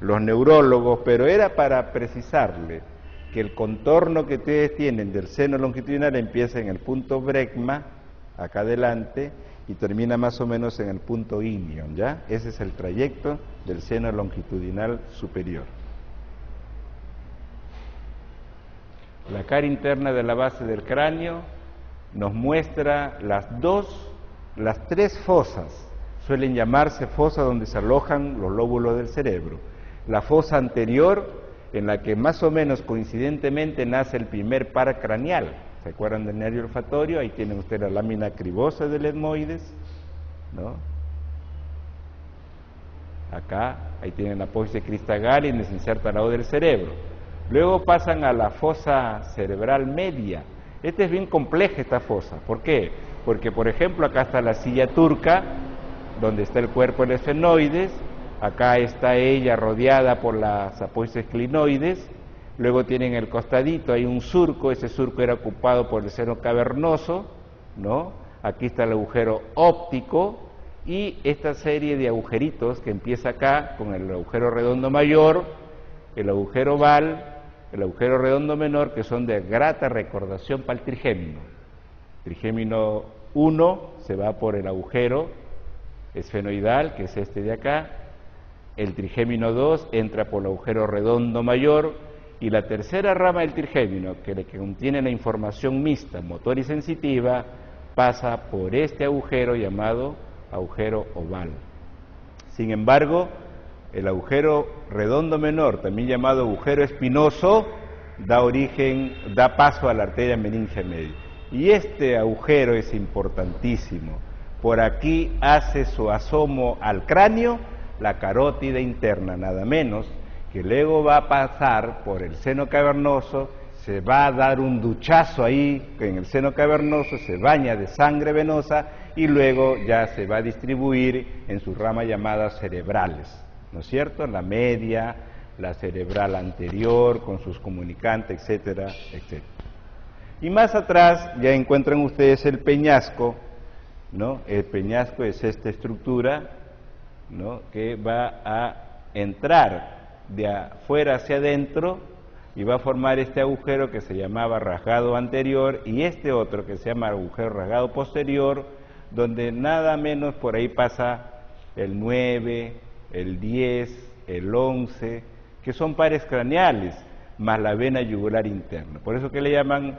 los neurólogos, pero era para precisarle que el contorno que ustedes tienen del seno longitudinal empieza en el punto brecma, acá adelante, y termina más o menos en el punto ilion, ¿ya? Ese es el trayecto del seno longitudinal superior. La cara interna de la base del cráneo nos muestra las tres fosas, suelen llamarse fosas donde se alojan los lóbulos del cerebro. La fosa anterior, en la que más o menos coincidentemente nace el primer par craneal. ¿Se acuerdan del nervio olfatorio? Ahí tienen ustedes la lámina cribosa del etmoides, ¿no? Acá, ahí tienen la apófisis cristagal y se inserta al lado del cerebro. Luego pasan a la fosa cerebral media. Esta es bien compleja, esta fosa. ¿Por qué? Porque, por ejemplo, acá está la silla turca, donde está el cuerpo del esfenoides. Acá está ella rodeada por las apófisis clinoides. Luego tienen el costadito, hay un surco, ese surco era ocupado por el seno cavernoso, ¿no? Aquí está el agujero óptico y esta serie de agujeritos que empieza acá con el agujero redondo mayor, el agujero oval, el agujero redondo menor, que son de grata recordación para el trigémino. Trigémino 1 se va por el agujero esfenoidal, que es este de acá. El trigémino 2 entra por el agujero redondo mayor. Y la tercera rama del trigémino, que contiene la información mixta, motor y sensitiva, pasa por este agujero llamado agujero oval. Sin embargo, el agujero redondo menor, también llamado agujero espinoso, da paso a la arteria meningia media. Y este agujero es importantísimo. Por aquí hace su asomo al cráneo la carótida interna, nada menos, que luego va a pasar por el seno cavernoso, se va a dar un duchazo ahí en el seno cavernoso, se baña de sangre venosa y luego ya se va a distribuir en sus ramas llamadas cerebrales, ¿no es cierto? La media, la cerebral anterior con sus comunicantes, etcétera, etcétera. Y más atrás ya encuentran ustedes el peñasco, ¿no? El peñasco es esta estructura, ¿no? Que va a entrar de afuera hacia adentro y va a formar este agujero que se llamaba rasgado anterior y este otro que se llama agujero rasgado posterior, donde nada menos por ahí pasa el 9, el 10, el 11, que son pares craneales, más la vena yugular interna. Por eso que le llaman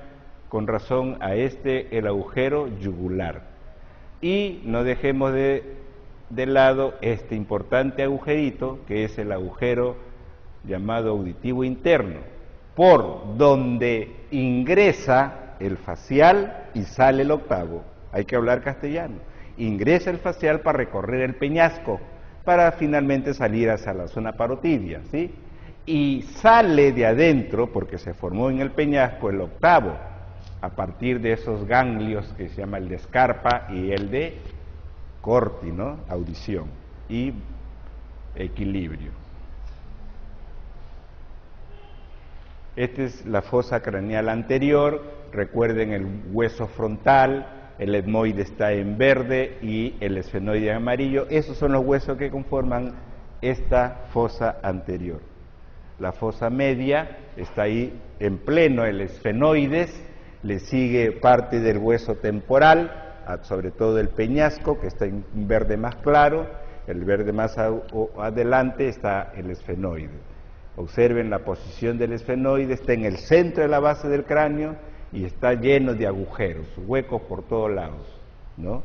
con razón a este el agujero yugular. Y no dejemos de lado este importante agujerito, que es el agujero llamado auditivo interno, por donde ingresa el facial y sale el octavo. Hay que hablar castellano. Ingresa el facial para recorrer el peñasco, para finalmente salir hacia la zona parotidia, ¿sí? Y sale de adentro, porque se formó en el peñasco, el octavo, a partir de esos ganglios que se llama el de Scarpa y el de Corti, ¿no? Audición y equilibrio. Esta es la fosa craneal anterior, recuerden el hueso frontal, el etmoide está en verde y el esfenoide en amarillo. Esos son los huesos que conforman esta fosa anterior. La fosa media está ahí en pleno el esfenoides, le sigue parte del hueso temporal, sobre todo el peñasco, que está en verde más claro, el verde más adelante está el esfenoide. Observen la posición del esfenoide, está en el centro de la base del cráneo y está lleno de agujeros, huecos por todos lados, ¿no?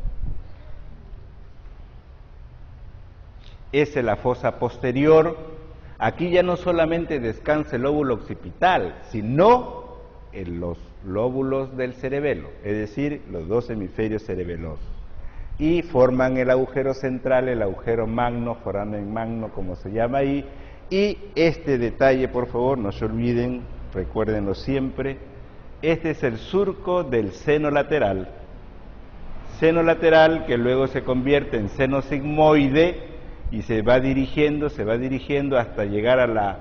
Esa es la fosa posterior. Aquí ya no solamente descansa el lóbulo occipital, sino en los lóbulos del cerebelo, es decir, los dos hemisferios cerebelosos. Y forman el agujero central, el agujero magno, foramen magno, como se llama ahí. Y este detalle, por favor, no se olviden, recuérdenlo siempre, este es el surco del seno lateral que luego se convierte en seno sigmoide y se va dirigiendo hasta llegar a la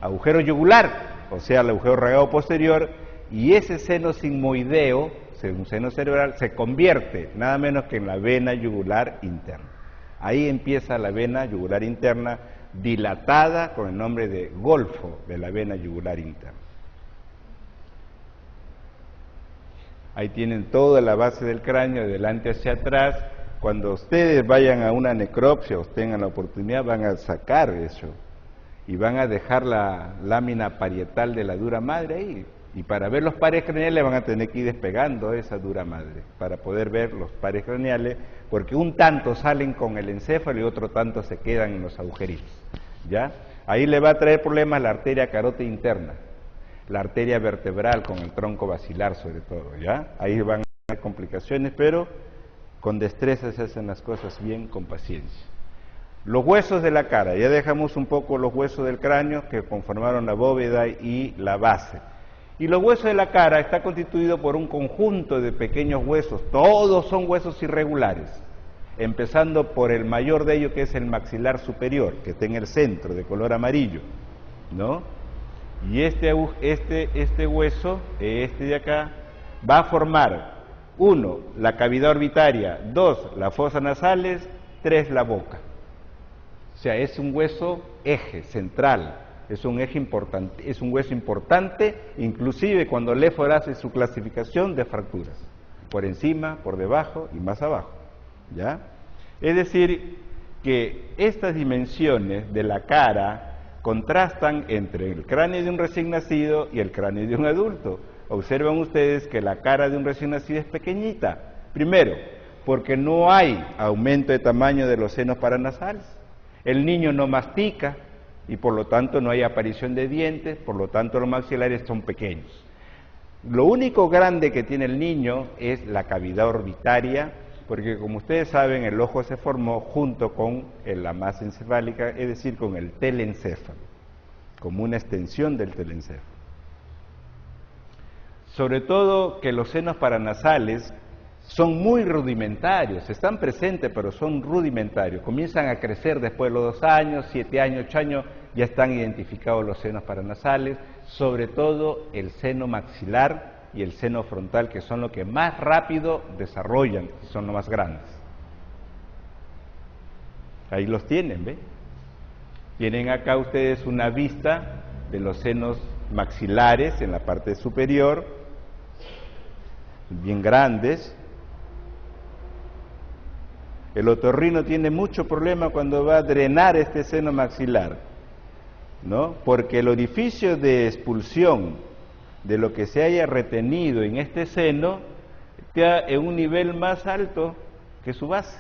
agujero yugular, o sea, al agujero rasgado posterior, y ese seno sigmoideo, un seno cerebral, se convierte nada menos que en la vena yugular interna. Ahí empieza la vena yugular interna dilatada con el nombre de golfo de la vena yugular interna. Ahí tienen toda la base del cráneo, de delante hacia atrás. Cuando ustedes vayan a una necropsia o tengan la oportunidad, van a sacar eso y van a dejar la lámina parietal de la dura madre ahí. Y para ver los pares craneales van a tener que ir despegando esa dura madre para poder ver los pares craneales, porque un tanto salen con el encéfalo y otro tanto se quedan en los agujeritos, ¿ya? Ahí le va a traer problemas la arteria carótida interna, la arteria vertebral con el tronco basilar sobre todo, ¿ya? Ahí van a haber complicaciones, pero con destreza se hacen las cosas bien, con paciencia. Los huesos de la cara, ya dejamos un poco los huesos del cráneo que conformaron la bóveda y la base. Y los huesos de la cara está constituido por un conjunto de pequeños huesos, todos son huesos irregulares, empezando por el mayor de ellos, que es el maxilar superior, que está en el centro, de color amarillo, ¿no? Y este hueso, este de acá, va a formar, 1, la cavidad orbitaria, 2, las fosas nasales, 3, la boca. O sea, es un hueso eje, central, es un eje importante, es un hueso importante, inclusive cuando Leffler hace su clasificación de fracturas, por encima, por debajo y más abajo, ¿ya? Es decir, que estas dimensiones de la cara contrastan entre el cráneo de un recién nacido y el cráneo de un adulto. Observan ustedes que la cara de un recién nacido es pequeñita, primero, porque no hay aumento de tamaño de los senos paranasales, el niño no mastica y por lo tanto no hay aparición de dientes, por lo tanto los maxilares son pequeños. Lo único grande que tiene el niño es la cavidad orbitaria, porque como ustedes saben el ojo se formó junto con la masa encefálica, es decir, con el telencéfalo, como una extensión del telencéfalo. Sobre todo que los senos paranasales son muy rudimentarios, están presentes pero son rudimentarios, comienzan a crecer después de los 2 años, 7 años, 8 años, ya están identificados los senos paranasales, sobre todo el seno maxilar y el seno frontal, que son los que más rápido desarrollan, son los más grandes. Ahí los tienen, ¿ve? Tienen acá ustedes una vista de los senos maxilares en la parte superior, bien grandes. El otorrino tiene mucho problema cuando va a drenar este seno maxilar, ¿no? Porque el orificio de expulsión de lo que se haya retenido en este seno está en un nivel más alto que su base.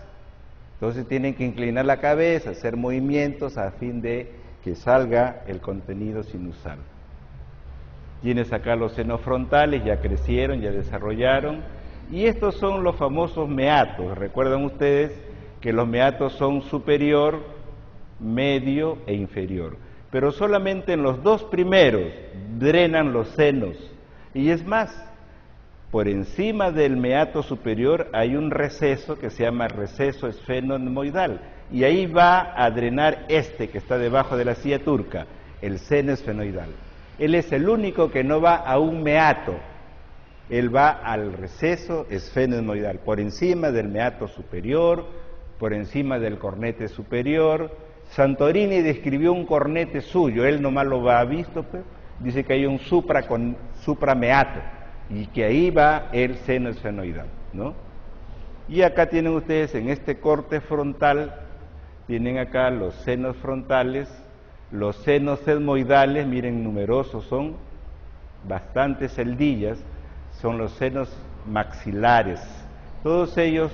Entonces tienen que inclinar la cabeza, hacer movimientos a fin de que salga el contenido sinusal. Tienes acá los senos frontales, ya crecieron, ya desarrollaron, y estos son los famosos meatos. Recuerdan ustedes que los meatos son superior, medio e inferior, pero solamente en los 2 primeros drenan los senos, y es más, por encima del meato superior hay un receso que se llama receso esfenomoidal, y ahí va a drenar este que está debajo de la silla turca, el seno esfenoidal. Él es el único que no va a un meato, él va al receso esfenomoidal, por encima del meato superior, por encima del cornete superior. Santorini describió un cornete suyo, él nomás lo ha visto, pues, dice que hay un suprameato, y que ahí va el seno esfenoidal, ¿no? Y acá tienen ustedes en este corte frontal, tienen acá los senos frontales, los senos etmoidales, miren, numerosos son, bastantes celdillas, son los senos maxilares. Todos ellos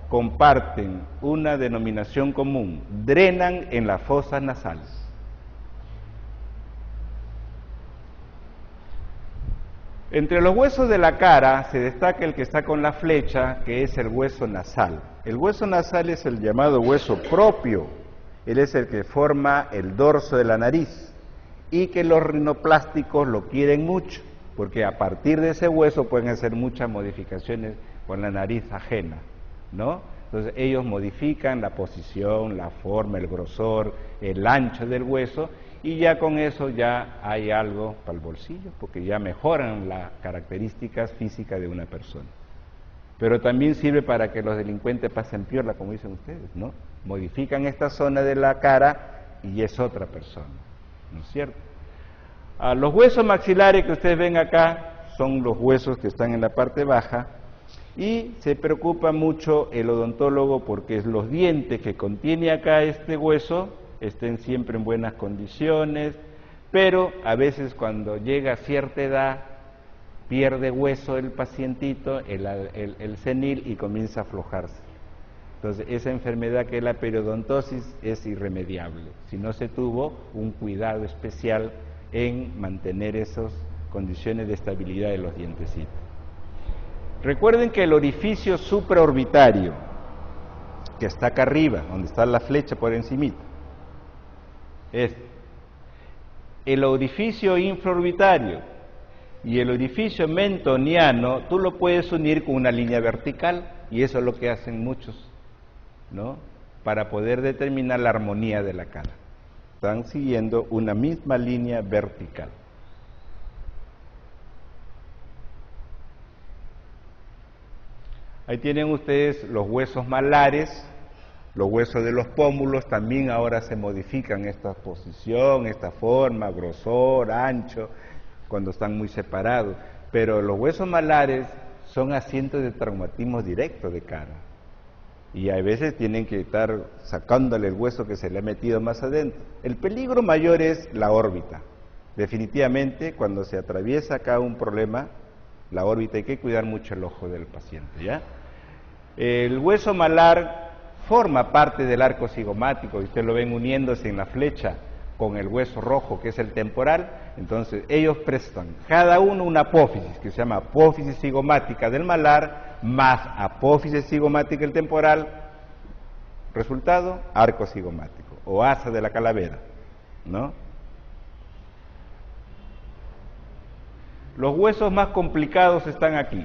comparten una denominación común, drenan en las fosas nasales. Entre los huesos de la cara se destaca el que está con la flecha, que es el hueso nasal. El hueso nasal es el llamado hueso propio, él es el que forma el dorso de la nariz, y que los rinoplásticos lo quieren mucho, porque a partir de ese hueso pueden hacer muchas modificaciones con la nariz ajena, ¿no? Entonces ellos modifican la posición, la forma, el grosor, el ancho del hueso, y ya con eso ya hay algo para el bolsillo, porque ya mejoran las características físicas de una persona. pero también sirve para que los delincuentes pasen piola, como dicen ustedes, ¿no? Modifican esta zona de la cara y es otra persona, ¿no es cierto? Los huesos maxilares que ustedes ven acá son los huesos que están en la parte baja, y se preocupa mucho el odontólogo porque los dientes que contiene acá este hueso estén siempre en buenas condiciones, pero a veces cuando llega a cierta edad pierde hueso el pacientito, el senil, y comienza a aflojarse. Entonces esa enfermedad que es la periodontosis es irremediable si no se tuvo un cuidado especial en mantener esas condiciones de estabilidad de los dientecitos. Recuerden que el orificio supraorbitario, que está acá arriba, donde está la flecha por encimita, el orificio infraorbitario y el orificio mentoniano, tú lo puedes unir con una línea vertical, y eso es lo que hacen muchos, ¿no? Para poder determinar la armonía de la cara. Están siguiendo una misma línea vertical. Ahí tienen ustedes los huesos malares, los huesos de los pómulos también ahora se modifican esta posición, esta forma, grosor, ancho, cuando están muy separados. Pero los huesos malares son asientos de traumatismo directo de cara. Y a veces tienen que estar sacándole el hueso que se le ha metido más adentro. El peligro mayor es la órbita. Definitivamente, cuando se atraviesa acá un problema, la órbita, hay que cuidar mucho el ojo del paciente, ¿ya? El hueso malar forma parte del arco cigomático, y ustedes lo ven uniéndose en la flecha con el hueso rojo, que es el temporal. Entonces, ellos prestan cada uno una apófisis, que se llama apófisis cigomática del malar, más apófisis cigomática del temporal, resultado, arco cigomático, o asa de la calavera, ¿no? Los huesos más complicados están aquí.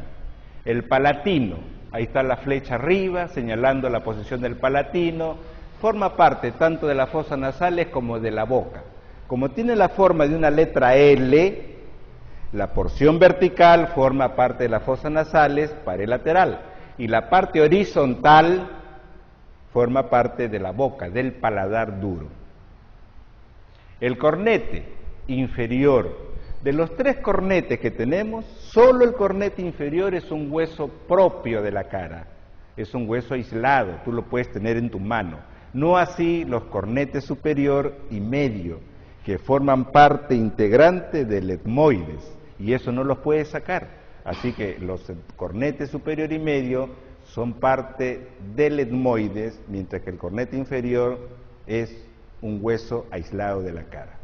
El palatino, ahí está la flecha arriba, señalando la posición del palatino, forma parte tanto de las fosas nasales como de la boca. Como tiene la forma de una letra L, la porción vertical forma parte de las fosas nasales, pared lateral, y la parte horizontal forma parte de la boca, del paladar duro. El cornete inferior, de los 3 cornetes que tenemos, solo el cornete inferior es un hueso propio de la cara, es un hueso aislado, tú lo puedes tener en tu mano. No así los cornetes superior y medio, que forman parte integrante del etmoides, y eso no los puedes sacar. Así que los cornetes superior y medio son parte del etmoides, mientras que el cornete inferior es un hueso aislado de la cara.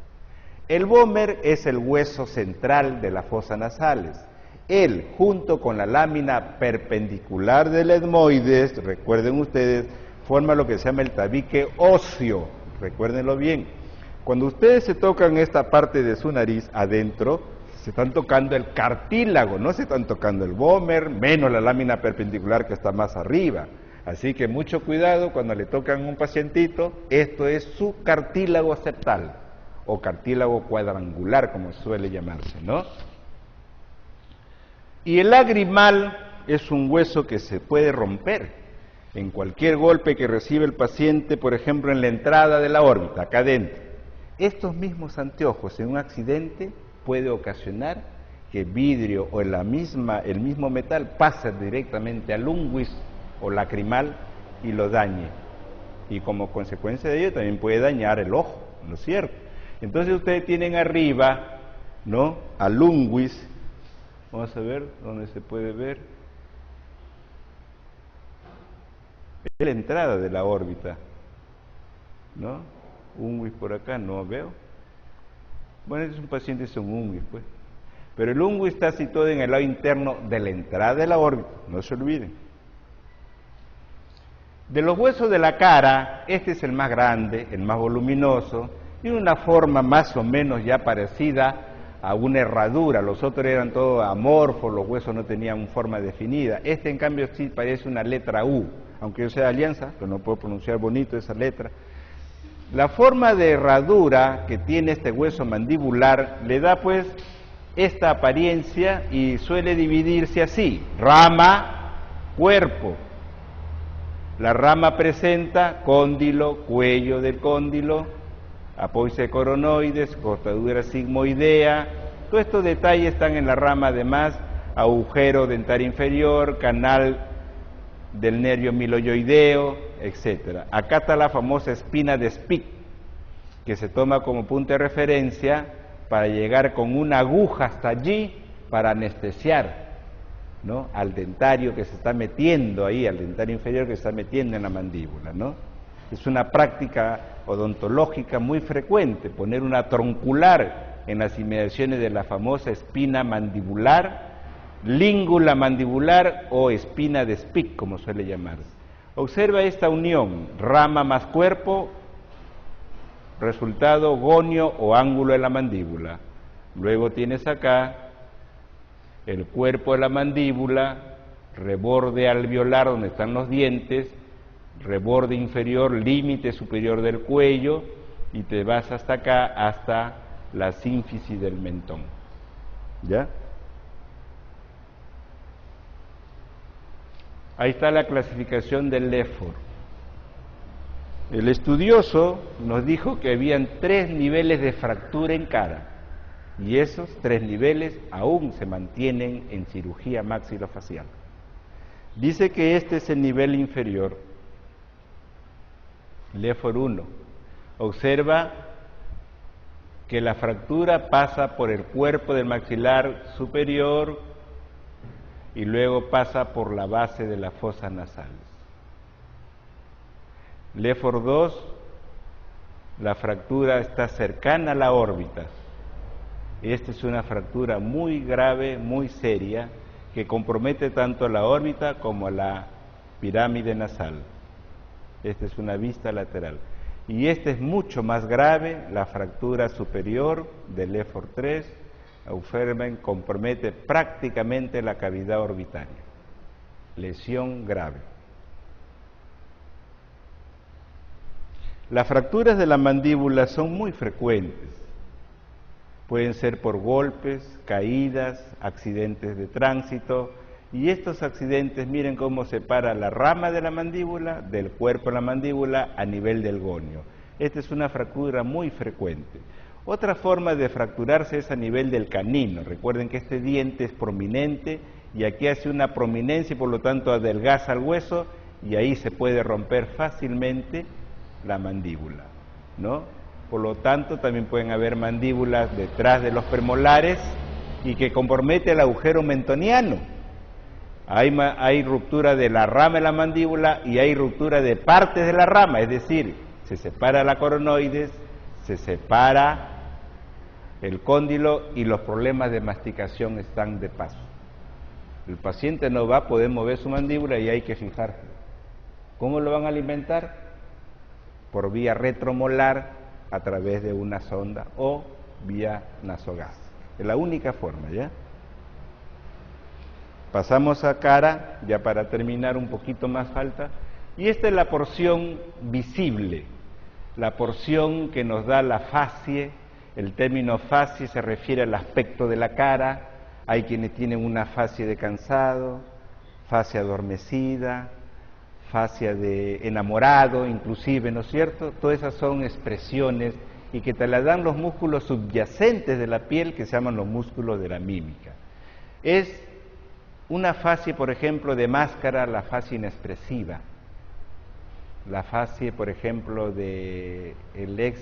El vómer es el hueso central de las fosas nasales. Él, junto con la lámina perpendicular del etmoides, recuerden ustedes, forma lo que se llama el tabique óseo, recuérdenlo bien. Cuando ustedes se tocan esta parte de su nariz adentro, se están tocando el cartílago, no se están tocando el vómer, menos la lámina perpendicular que está más arriba. Así que mucho cuidado cuando le tocan a un pacientito, esto es su cartílago septal, o cartílago cuadrangular, como suele llamarse, ¿no? Y el lagrimal es un hueso que se puede romper en cualquier golpe que recibe el paciente, por ejemplo, en la entrada de la órbita, acá adentro. Estos mismos anteojos en un accidente puede ocasionar que vidrio o el mismo metal pase directamente al unguis o lacrimal y lo dañe. Y como consecuencia de ello también puede dañar el ojo, ¿no es cierto? Entonces ustedes tienen arriba, ¿no?, al unguis. Vamos a ver dónde se puede ver. Es la entrada de la órbita, ¿no? Unguis por acá, no veo. Bueno, este es un paciente, es un unguis, pues. Pero el unguis está situado en el lado interno de la entrada de la órbita, no se olviden. De los huesos de la cara, este es el más grande, el más voluminoso, tiene una forma más o menos ya parecida a una herradura. Los otros eran todos amorfos, los huesos no tenían forma definida. Este, en cambio, sí parece una letra U, aunque yo sea alianza, pero no puedo pronunciar bonito esa letra. La forma de herradura que tiene este hueso mandibular le da pues esta apariencia y suele dividirse así: rama, Cuerpo. La rama presenta cóndilo, cuello del cóndilo, apófisis coronoides, cortadura sigmoidea. Todos estos detalles están en la rama, además, agujero dentario inferior, canal del nervio miloyoideo, etc. Acá está la famosa espina de Spic, que se toma como punto de referencia para llegar con una aguja hasta allí para anestesiar, ¿no?, al dentario que se está metiendo ahí, al dentario inferior que se está metiendo en la mandíbula, ¿no? Es una práctica odontológica muy frecuente, poner una troncular en las inmediaciones de la famosa espina mandibular, língula mandibular o espina de Spic, como suele llamarse. Observa esta unión, rama más cuerpo, resultado gonio o ángulo de la mandíbula. Luego tienes acá el cuerpo de la mandíbula, reborde alveolar donde están los dientes, reborde inferior, límite superior del cuello, y te vas hasta acá, hasta la sínfisis del mentón. ¿Ya? Ahí está la clasificación del Lefford. El estudioso nos dijo que habían 3 niveles de fractura en cara, y esos 3 niveles aún se mantienen en cirugía maxilofacial. Dice que este es el nivel inferior, Lefford 1. Observa que la fractura pasa por el cuerpo del maxilar superior y luego pasa por la base de las fosas nasales. Lefford 2, la fractura está cercana a la órbita. Esta es una fractura muy grave, muy seria, que compromete tanto a la órbita como a la pirámide nasal. Esta es una vista lateral. Y esta es mucho más grave, la fractura superior del Lefford 3, observen, compromete prácticamente la cavidad orbitaria. Lesión grave. Las fracturas de la mandíbula son muy frecuentes. Pueden ser por golpes, caídas, accidentes de tránsito, y estos accidentes, miren cómo separa la rama de la mandíbula del cuerpo de la mandíbula a nivel del gonio. Esta es una fractura muy frecuente. Otra forma de fracturarse es a nivel del canino. Recuerden que este diente es prominente y aquí hace una prominencia y por lo tanto adelgaza el hueso, y ahí se puede romper fácilmente la mandíbula, ¿no? Por lo tanto, también pueden haber mandíbulas detrás de los premolares y que compromete el agujero mentoniano. Hay ruptura de la rama de la mandíbula y hay ruptura de partes de la rama, es decir, se separa la coronoides, se separa el cóndilo y los problemas de masticación están de paso. El paciente no va a poder mover su mandíbula y hay que fijarse. ¿Cómo lo van a alimentar? Por vía retromolar, a través de una sonda o vía nasogástrica. Es la única forma, ¿ya? Pasamos a cara, ya para terminar, un poquito más falta, y esta es la porción visible, la porción que nos da la facie. El término facie se refiere al aspecto de la cara. Hay quienes tienen una facie de cansado, facie adormecida, fascia de enamorado, inclusive, ¿no es cierto? Todas esas son expresiones y que te las dan los músculos subyacentes de la piel, que se llaman los músculos de la mímica. Es una fascia, por ejemplo, de máscara, la fascia inexpresiva. La fascia, por ejemplo, de el ex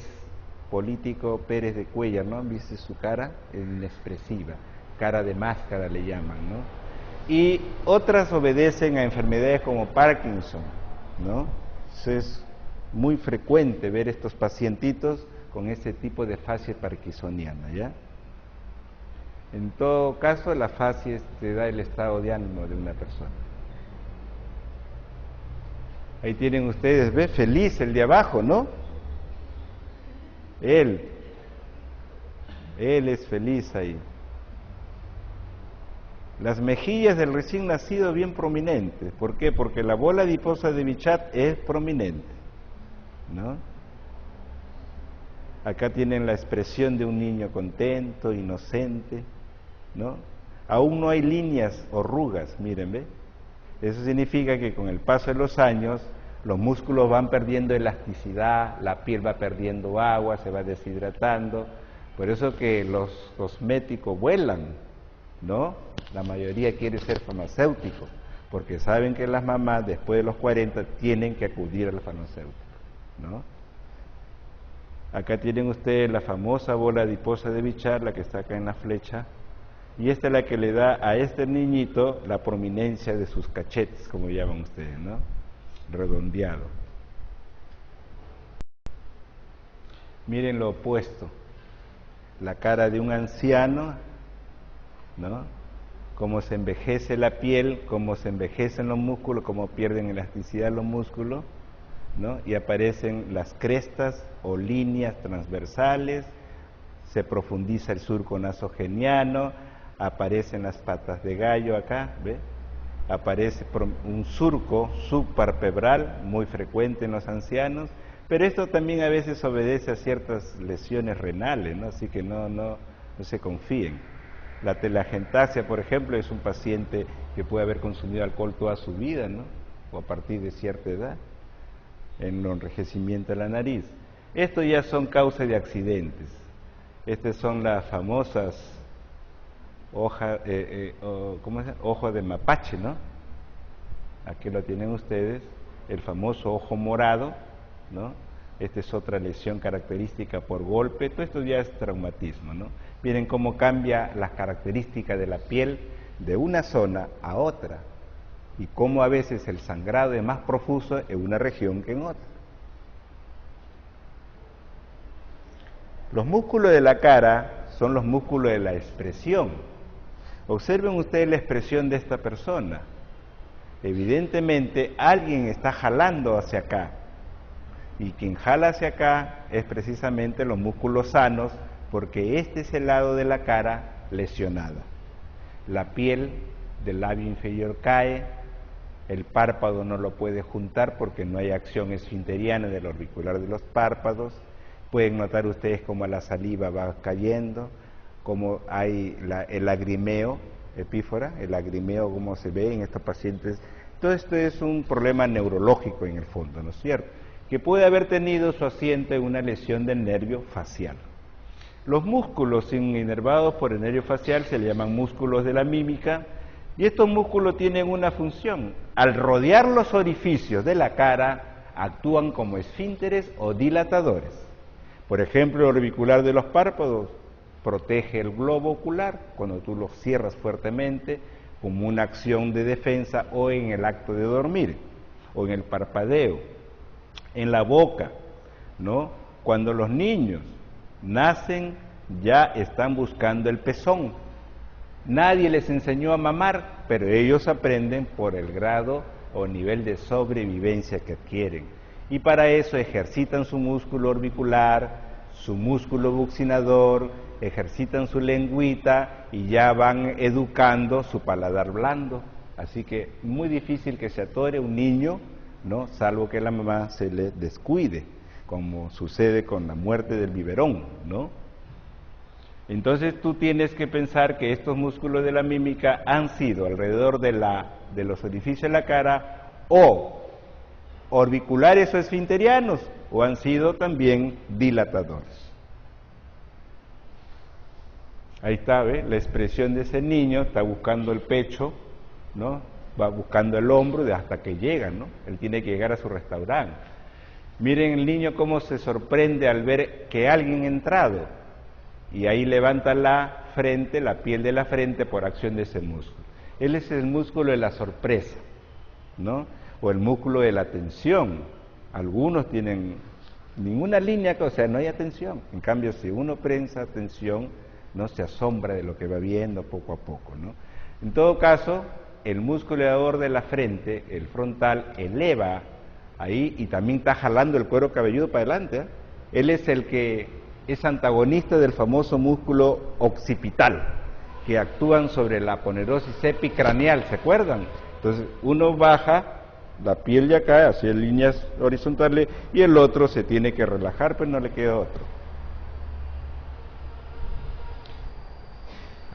político Pérez de Cuéllar, ¿no? ¿Viste su cara? Es inexpresiva, cara de máscara le llaman, ¿no? Y otras obedecen a enfermedades como Parkinson, ¿no? Es muy frecuente ver estos pacientitos con ese tipo de fascia parkinsoniana, ¿ya? En todo caso, la fascia te da el estado de ánimo de una persona. Ahí tienen ustedes, ¿ve? Feliz el de abajo, ¿no? Él es feliz ahí. Las mejillas del recién nacido bien prominentes. ¿Por qué? Porque la bola adiposa de Bichat es prominente, ¿no? Acá tienen la expresión de un niño contento, inocente, ¿no? Aún no hay líneas o arrugas, miren, ¿ve? Eso significa que con el paso de los años, los músculos van perdiendo elasticidad, la piel va perdiendo agua, se va deshidratando. Por eso que los cosméticos vuelan, ¿no? La mayoría quiere ser farmacéutico, porque saben que las mamás después de los 40 tienen que acudir al farmacéutico, ¿no? Acá tienen ustedes la famosa bola adiposa de Bichar, la que está acá en la flecha, y esta es la que le da a este niñito la prominencia de sus cachetes, como llaman ustedes, ¿no? Redondeado. Miren lo opuesto, la cara de un anciano, ¿no? Cómo se envejece la piel, cómo se envejecen los músculos, cómo pierden elasticidad los músculos, ¿no? Y aparecen las crestas o líneas transversales, se profundiza el surco nasogeniano, aparecen las patas de gallo acá, ¿ve? Aparece un surco subpalpebral muy frecuente en los ancianos, pero esto también a veces obedece a ciertas lesiones renales, ¿no? Así que no se confíen. La telangiectasia, por ejemplo, es un paciente que puede haber consumido alcohol toda su vida, ¿no? O a partir de cierta edad, en el enrojecimiento de la nariz. Esto ya son causas de accidentes. Estas son las famosas hojas, ¿cómo se llama? Ojo de mapache, ¿no? Aquí lo tienen ustedes, el famoso ojo morado, ¿no? Esta es otra lesión característica por golpe. Todo esto ya es traumatismo, ¿no? Miren cómo cambia las características de la piel de una zona a otra y cómo a veces el sangrado es más profuso en una región que en otra. Los músculos de la cara son los músculos de la expresión. Observen ustedes la expresión de esta persona. Evidentemente alguien está jalando hacia acá, y quien jala hacia acá es precisamente los músculos sanos, porque este es el lado de la cara lesionada. La piel del labio inferior cae, el párpado no lo puede juntar porque no hay acción esfinteriana del auricular de los párpados. Pueden notar ustedes cómo la saliva va cayendo, cómo hay el lagrimeo, epífora, el lagrimeo como se ve en estos pacientes. Todo esto es un problema neurológico en el fondo, ¿no es cierto?, que puede haber tenido su asiento en una lesión del nervio facial. Los músculos inervados por el nervio facial se le llaman músculos de la mímica, y estos músculos tienen una función. Al rodear los orificios de la cara, actúan como esfínteres o dilatadores. Por ejemplo, el orbicular de los párpados protege el globo ocular cuando tú lo cierras fuertemente, como una acción de defensa, o en el acto de dormir, o en el parpadeo. En la boca, ¿no? Cuando los niños nacen, ya están buscando el pezón. Nadie les enseñó a mamar, pero ellos aprenden por el grado o nivel de sobrevivencia que adquieren. Y para eso ejercitan su músculo orbicular, su músculo buccinador, ejercitan su lengüita y ya van educando su paladar blando. Así que muy difícil que se atore un niño, ¿no? Salvo que la mamá se le descuide, como sucede con la muerte del biberón, ¿no? Entonces tú tienes que pensar que estos músculos de la mímica han sido alrededor de los orificios de la cara o orbiculares o esfinterianos, o han sido también dilatadores. Ahí está, ¿ve? La expresión de ese niño, está buscando el pecho, ¿no? Va buscando el hombro hasta que llega, ¿no? Él tiene que llegar a su restaurante. Miren el niño cómo se sorprende al ver que alguien ha entrado, y ahí levanta la frente, la piel de la frente por acción de ese músculo. Él es el músculo de la sorpresa, ¿no? O el músculo de la atención. Algunos tienen ninguna línea, o sea, no hay atención. En cambio, si uno presta atención, no se asombra de lo que va viendo poco a poco, ¿no? En todo caso, el músculo de la frente, el frontal, eleva ahí y también está jalando el cuero cabelludo para adelante, ¿eh? Él es el que es antagonista del famoso músculo occipital, que actúan sobre la aponerosis epicraneal, ¿se acuerdan? Entonces, uno baja, la piel ya cae hacia líneas horizontales y el otro se tiene que relajar, pero no le queda otro.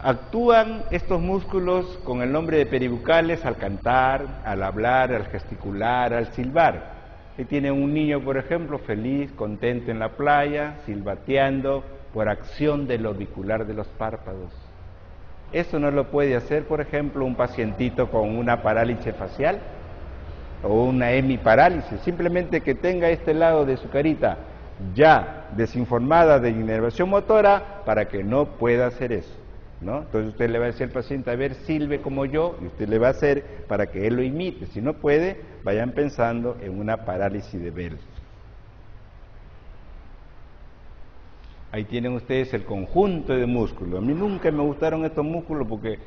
Actúan estos músculos con el nombre de peribucales al cantar, al hablar, al gesticular, al silbar. Y tiene un niño, por ejemplo, feliz, contento en la playa, silbateando por acción del orbicular de los párpados. Eso no lo puede hacer, por ejemplo, un pacientito con una parálisis facial o una hemiparálisis. Simplemente que tenga este lado de su carita ya desinformada de inervación motora para que no pueda hacer eso, ¿no? Entonces usted le va a decir al paciente, a ver, silbe como yo, y usted le va a hacer para que él lo imite. Si no puede, vayan pensando en una parálisis de Bell. Ahí tienen ustedes el conjunto de músculos. A mí nunca me gustaron estos músculos porque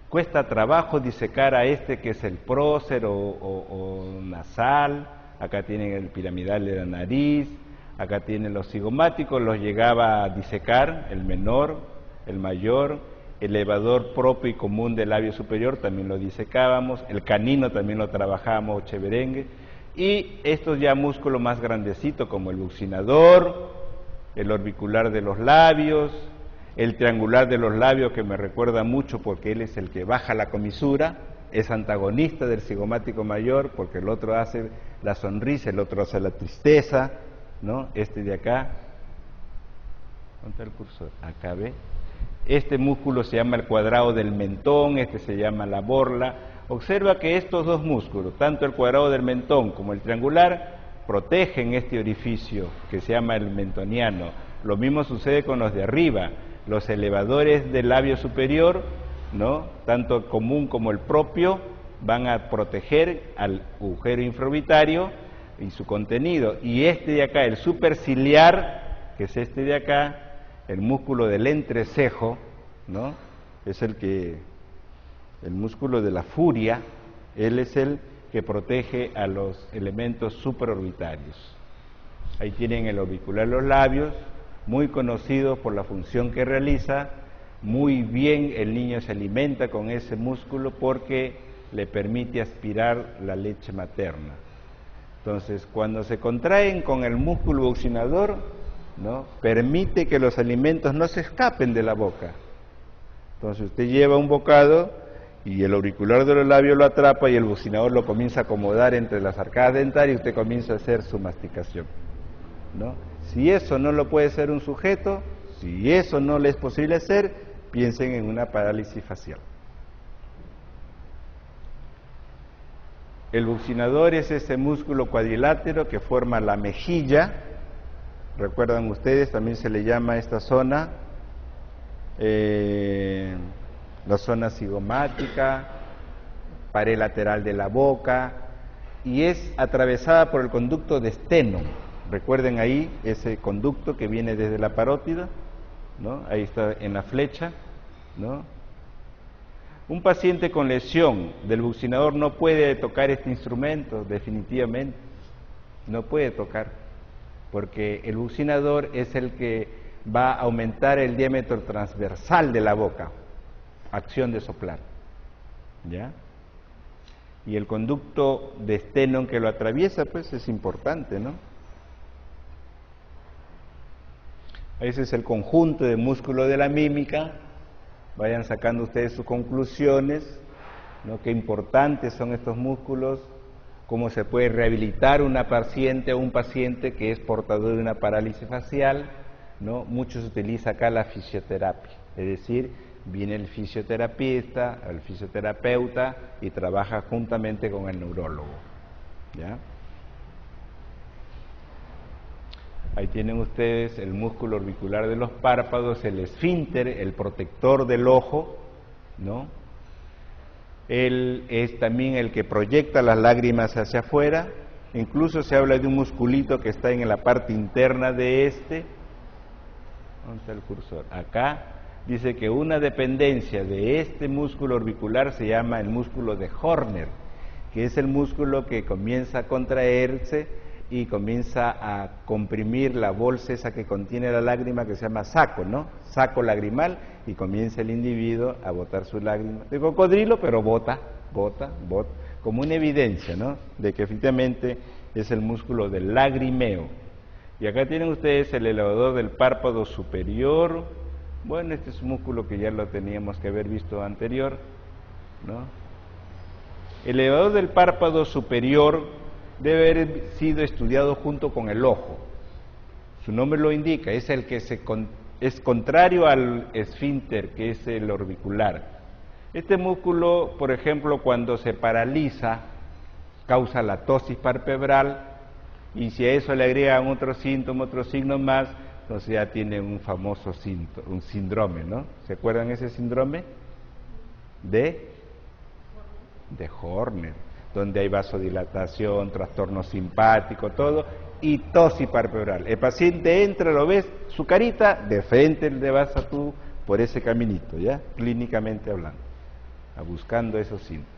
cuesta trabajo disecar a este que es el prócer o nasal. Acá tienen el piramidal de la nariz, acá tienen los cigomáticos, los llegaba a disecar, el menor, el mayor, el elevador propio y común del labio superior también lo disecábamos, el canino también lo trabajábamos, cheverengue, y estos ya músculos más grandecitos como el buccinador, el orbicular de los labios, el triangular de los labios que me recuerda mucho porque él es el que baja la comisura, es antagonista del cigomático mayor porque el otro hace la sonrisa, el otro hace la tristeza, ¿no? Este de acá, ¿dónde está el cursor? Acá ve. Este músculo se llama el cuadrado del mentón, este se llama la borla. Observa que estos dos músculos, tanto el cuadrado del mentón como el triangular, protegen este orificio que se llama el mentoniano. Lo mismo sucede con los de arriba, los elevadores del labio superior, ¿no? Tanto el común como el propio van a proteger al agujero infraorbitario y su contenido. Y este de acá, el superciliar, que es este de acá, el músculo del entrecejo, ¿no? Es el músculo de la furia, él es el que protege a los elementos supraorbitarios. Ahí tienen el orbicular de los labios, muy conocido por la función que realiza. Muy bien el niño se alimenta con ese músculo porque le permite aspirar la leche materna. Entonces, cuando se contraen con el músculo buccinador, ¿no? Permite que los alimentos no se escapen de la boca. Entonces usted lleva un bocado y el auricular de los labios lo atrapa y el buccinador lo comienza a acomodar entre las arcadas dentarias y usted comienza a hacer su masticación, ¿no? Si eso no lo puede hacer un sujeto, si eso no le es posible hacer, piensen en una parálisis facial. El buccinador es ese músculo cuadrilátero que forma la mejilla. Recuerdan ustedes, también se le llama a esta zona la zona cigomática, pared lateral de la boca, y es atravesada por el conducto de Steno. Recuerden ahí ese conducto que viene desde la parótida, ¿no? Ahí está en la flecha, ¿no? Un paciente con lesión del buccinador no puede tocar este instrumento, definitivamente, no puede tocar, porque el buccinador es el que va a aumentar el diámetro transversal de la boca, acción de soplar, ¿ya? Y el conducto de Steno que lo atraviesa, pues es importante, ¿no? Ese es el conjunto de músculo de la mímica. Vayan sacando ustedes sus conclusiones, ¿no? Qué importantes son estos músculos, cómo se puede rehabilitar una paciente o un paciente que es portador de una parálisis facial, ¿no? Mucho se utiliza acá la fisioterapia, es decir, viene el fisioterapista, el fisioterapeuta y trabaja juntamente con el neurólogo, ¿ya? Ahí tienen ustedes el músculo orbicular de los párpados, el esfínter, el protector del ojo, ¿no? Él es también el que proyecta las lágrimas hacia afuera. Incluso se habla de un musculito que está en la parte interna de este. ¿Dónde está el cursor? Acá. Dice que una dependencia de este músculo orbicular se llama el músculo de Horner, que es el músculo que comienza a contraerse y comienza a comprimir la bolsa esa que contiene la lágrima, que se llama saco, ¿no? Saco lagrimal, y comienza el individuo a botar su lágrima de cocodrilo, pero bota, como una evidencia, ¿no? De que efectivamente es el músculo del lagrimeo. Y acá tienen ustedes el elevador del párpado superior, Bueno, este es un músculo que ya lo teníamos que haber visto anterior, ¿no? El elevador del párpado superior debe haber sido estudiado junto con el ojo. Su nombre lo indica, es el que es contrario al esfínter, que es el orbicular. Este músculo, por ejemplo, cuando se paraliza, causa la tosis palpebral, y si a eso le agregan otros síntomas, otros signos más, entonces ya tiene un famoso un síndrome, ¿no? ¿Se acuerdan ese síndrome? De Horner, donde hay vasodilatación, trastorno simpático, todo, y tosis palpebral. El paciente entra, lo ves, su carita, de frente le vas a tú por ese caminito, ¿ya? Clínicamente hablando, buscando esos síntomas.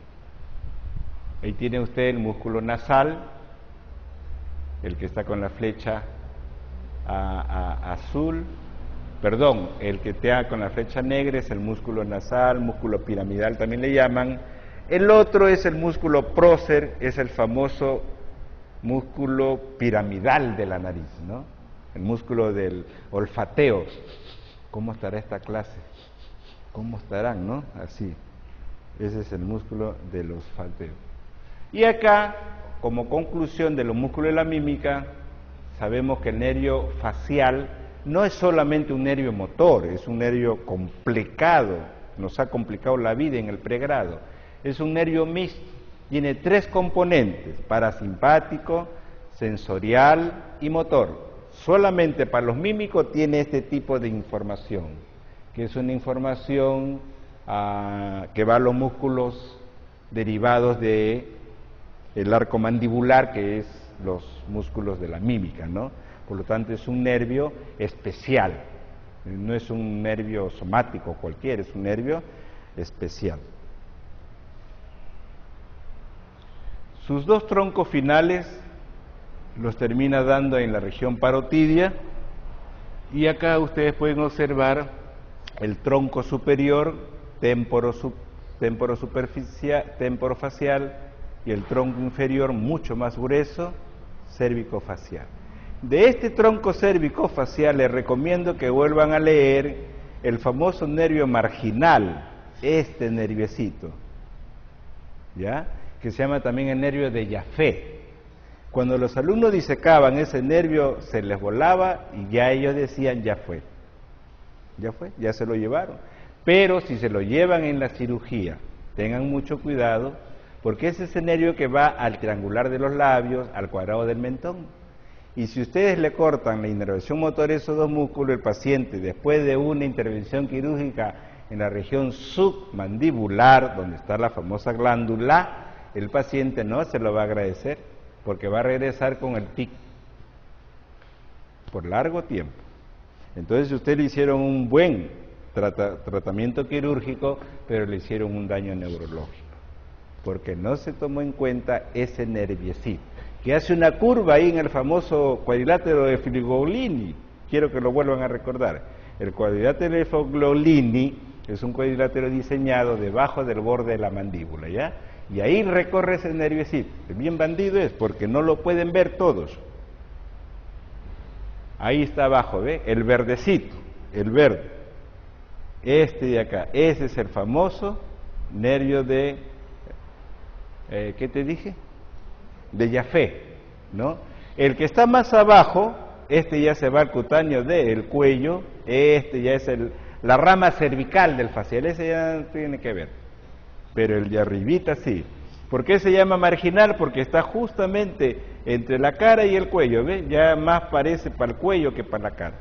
Ahí tiene usted el músculo nasal, el que está con la flecha azul, perdón, el que está con la flecha negra es el músculo nasal, músculo piramidal también le llaman. El otro es el músculo prócer, es el famoso músculo piramidal de la nariz, ¿no? El músculo del olfateo. ¿Cómo estará esta clase? ¿Cómo estarán, no? Así. Ese es el músculo del olfateo. Y acá, como conclusión de los músculos de la mímica, sabemos que el nervio facial no es solamente un nervio motor, es un nervio complicado, nos ha complicado la vida en el pregrado. Es un nervio mixto, tiene 3 componentes, parasimpático, sensorial y motor. Solamente para los mímicos tiene este tipo de información, que es una información que va a los músculos derivados de el arco mandibular, que es los músculos de la mímica, ¿no? Por lo tanto es un nervio especial, no es un nervio somático cualquiera, es un nervio especial. Sus 2 troncos finales los termina dando en la región parotidia, y acá ustedes pueden observar el tronco superior, temporofacial, y el tronco inferior mucho más grueso, cérvico-facial. De este tronco cérvico-facial les recomiendo que vuelvan a leer el famoso nervio marginal, este nerviecito, ¿ya? Que se llama también el nervio de Jaffe. Cuando los alumnos disecaban ese nervio, se les volaba y ya ellos decían, ya fue, ya se lo llevaron. Pero si se lo llevan en la cirugía, tengan mucho cuidado, porque ese es el nervio que va al triangular de los labios, al cuadrado del mentón. Y si ustedes le cortan la inervación motora a esos 2 músculos, el paciente, después de una intervención quirúrgica en la región submandibular, donde está la famosa glándula, el paciente no se lo va a agradecer, porque va a regresar con el tic por largo tiempo. Entonces, ustedes le hicieron un buen tratamiento quirúrgico, pero le hicieron un daño neurológico, porque no se tomó en cuenta ese nerviecito, que hace una curva ahí en el famoso cuadrilátero de Figolini. Quiero que lo vuelvan a recordar. El cuadrilátero de Figolini es un cuadrilátero diseñado debajo del borde de la mandíbula, ¿ya? Y ahí recorre ese nerviecito. Bien bandido es, porque no lo pueden ver todos. Ahí está abajo, ¿ve? El verdecito, el verde. Este de acá, ese es el famoso nervio de, ¿qué te dije? De Jaffe, ¿no? El que está más abajo, este ya se va al cutáneo del cuello, este ya es la rama cervical del facial, ese ya no tiene que ver. Pero el de arribita sí. ¿Por qué se llama marginal? Porque está justamente entre la cara y el cuello, ¿ve? Ya más parece para el cuello que para la cara.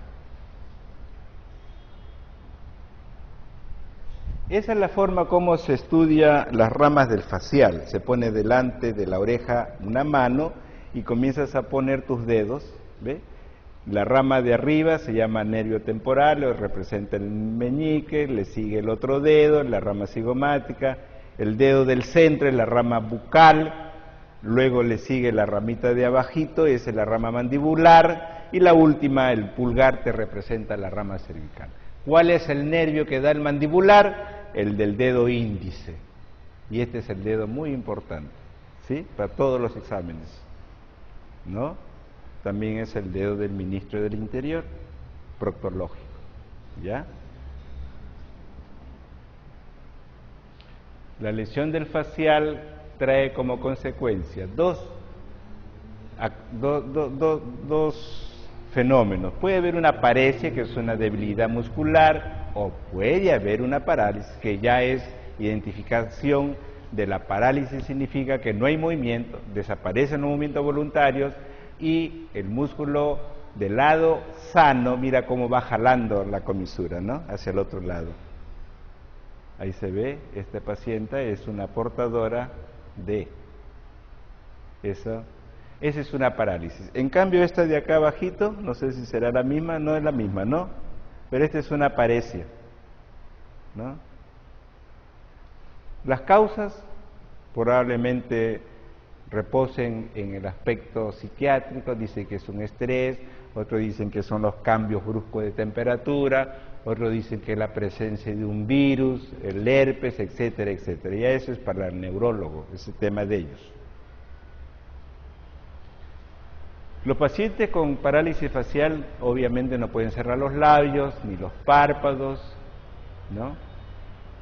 Esa es la forma como se estudia las ramas del facial. Se pone delante de la oreja una mano y comienzas a poner tus dedos, ¿ve? La rama de arriba se llama nervio temporal, representa el meñique, le sigue el otro dedo, la rama cigomática. El dedo del centro es la rama bucal, luego le sigue la ramita de abajito, esa es la rama mandibular, y la última, el pulgar, te representa la rama cervical. ¿Cuál es el nervio que da el mandibular? El del dedo índice, y este es el dedo muy importante, ¿sí? Para todos los exámenes, ¿no? También es el dedo del ministro del Interior, proctológico, ¿ya? La lesión del facial trae como consecuencia dos fenómenos. Puede haber una paresia, que es una debilidad muscular, o puede haber una parálisis, que ya es identificación de la parálisis, significa que no hay movimiento, desaparecen los movimientos voluntarios y el músculo del lado sano, mira cómo va jalando la comisura, ¿no?, hacia el otro lado. Ahí se ve, esta paciente es una portadora de eso. Esa es una parálisis. En cambio, esta de acá abajito, no sé si será la misma, no es la misma, ¿no? Pero esta es una paresia, ¿no? Las causas probablemente reposen en el aspecto psiquiátrico, dicen que es un estrés, otros dicen que son los cambios bruscos de temperatura, otros dicen que es la presencia de un virus, el herpes, etcétera, etcétera. Ya eso es para el neurólogo, ese tema de ellos. Los pacientes con parálisis facial obviamente no pueden cerrar los labios ni los párpados, ¿no?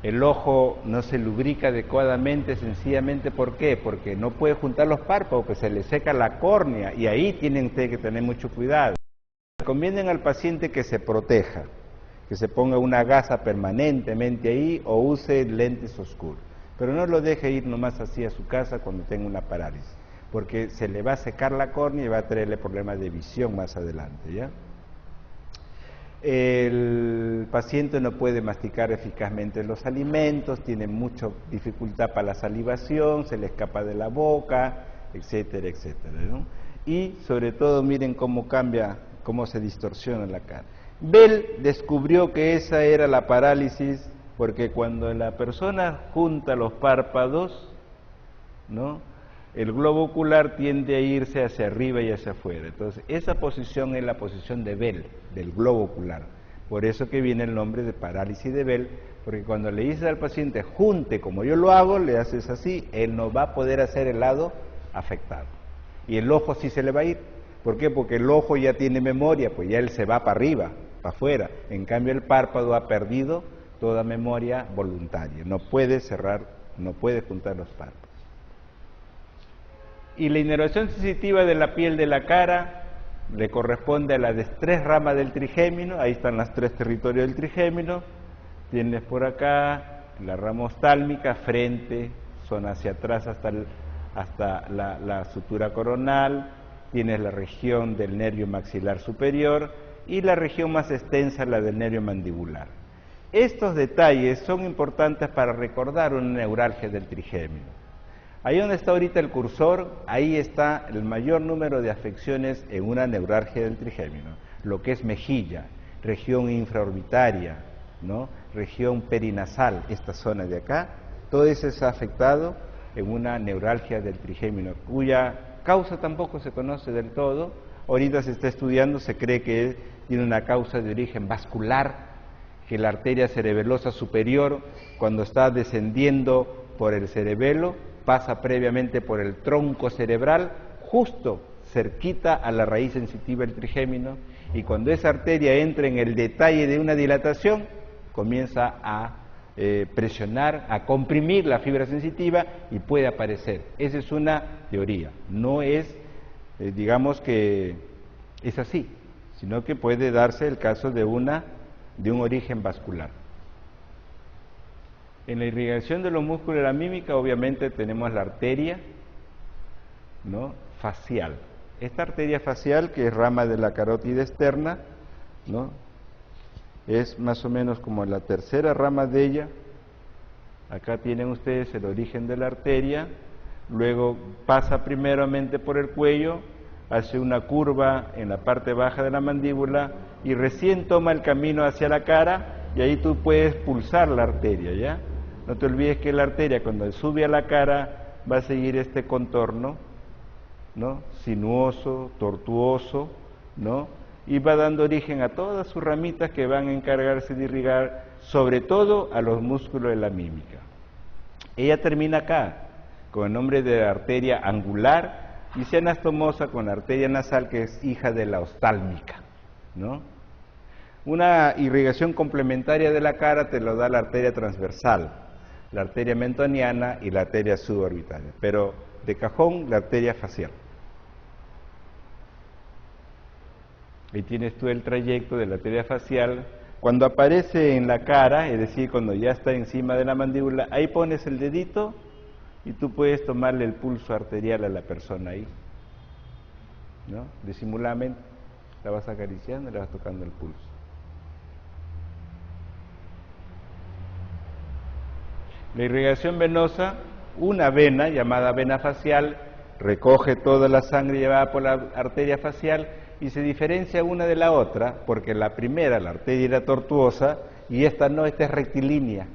El ojo no se lubrica adecuadamente, sencillamente, ¿por qué? Porque no puede juntar los párpados, pues se le seca la córnea, y ahí tienen ustedes que tener mucho cuidado. Recomiendan al paciente que se proteja, que se ponga una gasa permanentemente ahí o use lentes oscuros, pero no lo deje ir nomás así a su casa cuando tenga una parálisis, porque se le va a secar la córnea y va a traerle problemas de visión más adelante, ¿ya? El paciente no puede masticar eficazmente los alimentos, tiene mucha dificultad para la salivación, se le escapa de la boca, etcétera, etcétera, ¿no? Y sobre todo miren cómo cambia, cómo se distorsiona la cara. Bell descubrió que esa era la parálisis porque cuando la persona junta los párpados, ¿no?, el globo ocular tiende a irse hacia arriba y hacia afuera. Entonces, esa posición es la posición de Bell, del globo ocular. Por eso que viene el nombre de parálisis de Bell, porque cuando le dices al paciente, junte como yo lo hago, le haces así, él no va a poder hacer el lado afectado. Y el ojo sí se le va a ir. ¿Por qué? Porque el ojo ya tiene memoria, pues ya él se va para arriba, para afuera. En cambio, el párpado ha perdido toda memoria voluntaria. No puede cerrar, no puede juntar los párpados. Y la inervación sensitiva de la piel de la cara le corresponde a las 3 ramas del trigémino. Ahí están los 3 territorios del trigémino. Tienes por acá la rama oftálmica, frente, zona hacia atrás hasta la sutura coronal. Tienes la región del nervio maxilar superior y la región más extensa, la del nervio mandibular. Estos detalles son importantes para recordar una neuralgia del trigémino. Ahí donde está ahorita el cursor, ahí está el mayor número de afecciones en una neuralgia del trigémino, lo que es mejilla, región infraorbitaria, ¿no?, región perinasal, esta zona de acá, todo eso está afectado en una neuralgia del trigémino, cuya causa tampoco se conoce del todo. Ahorita se está estudiando, se cree que tiene una causa de origen vascular, que la arteria cerebelosa superior, cuando está descendiendo por el cerebelo, pasa previamente por el tronco cerebral, justo cerquita a la raíz sensitiva del trigémino, y cuando esa arteria entra en el detalle de una dilatación, comienza a presionar, a comprimir la fibra sensitiva y puede aparecer. Esa es una teoría, no es, digamos que es así, sino que puede darse el caso de un origen vascular. En la irrigación de los músculos de la mímica, obviamente tenemos la arteria, ¿no?, facial. Esta arteria facial, que es rama de la carótida externa, ¿no?, es más o menos como la tercera rama de ella. Acá tienen ustedes el origen de la arteria, luego pasa primeramente por el cuello, hace una curva en la parte baja de la mandíbula y recién toma el camino hacia la cara, y ahí tú puedes pulsar la arteria, ¿ya? No te olvides que la arteria, cuando sube a la cara, va a seguir este contorno, ¿no?, sinuoso, tortuoso, ¿no?, y va dando origen a todas sus ramitas que van a encargarse de irrigar, sobre todo a los músculos de la mímica. Ella termina acá, con el nombre de arteria angular, y se anastomosa con la arteria nasal, que es hija de la oftálmica, ¿no? Una irrigación complementaria de la cara te lo da la arteria transversal. la arteria mentoniana y la arteria suborbitaria, pero de cajón la arteria facial. Ahí tienes tú el trayecto de la arteria facial. Cuando aparece en la cara, es decir, cuando ya está encima de la mandíbula, ahí pones el dedito y tú puedes tomarle el pulso arterial a la persona ahí, ¿no? Disimuladamente, la vas acariciando y le vas tocando el pulso. La irrigación venosa, una vena llamada vena facial, recoge toda la sangre llevada por la arteria facial y se diferencia una de la otra, porque la primera, la arteria era tortuosa, y esta no, esta es rectilínea,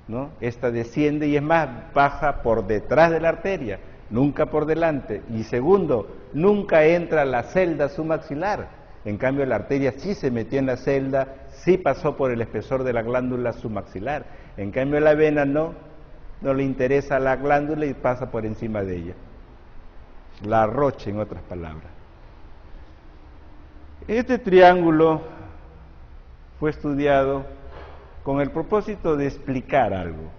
¿no? Esta desciende y es más, baja por detrás de la arteria, nunca por delante. Y segundo, nunca entra a la celda submaxilar. En cambio, la arteria sí se metió en la celda, sí pasó por el espesor de la glándula submaxilar. En cambio, la vena no le interesa a la glándula y pasa por encima de ella. La arrocha, en otras palabras. Este triángulo fue estudiado con el propósito de explicar algo.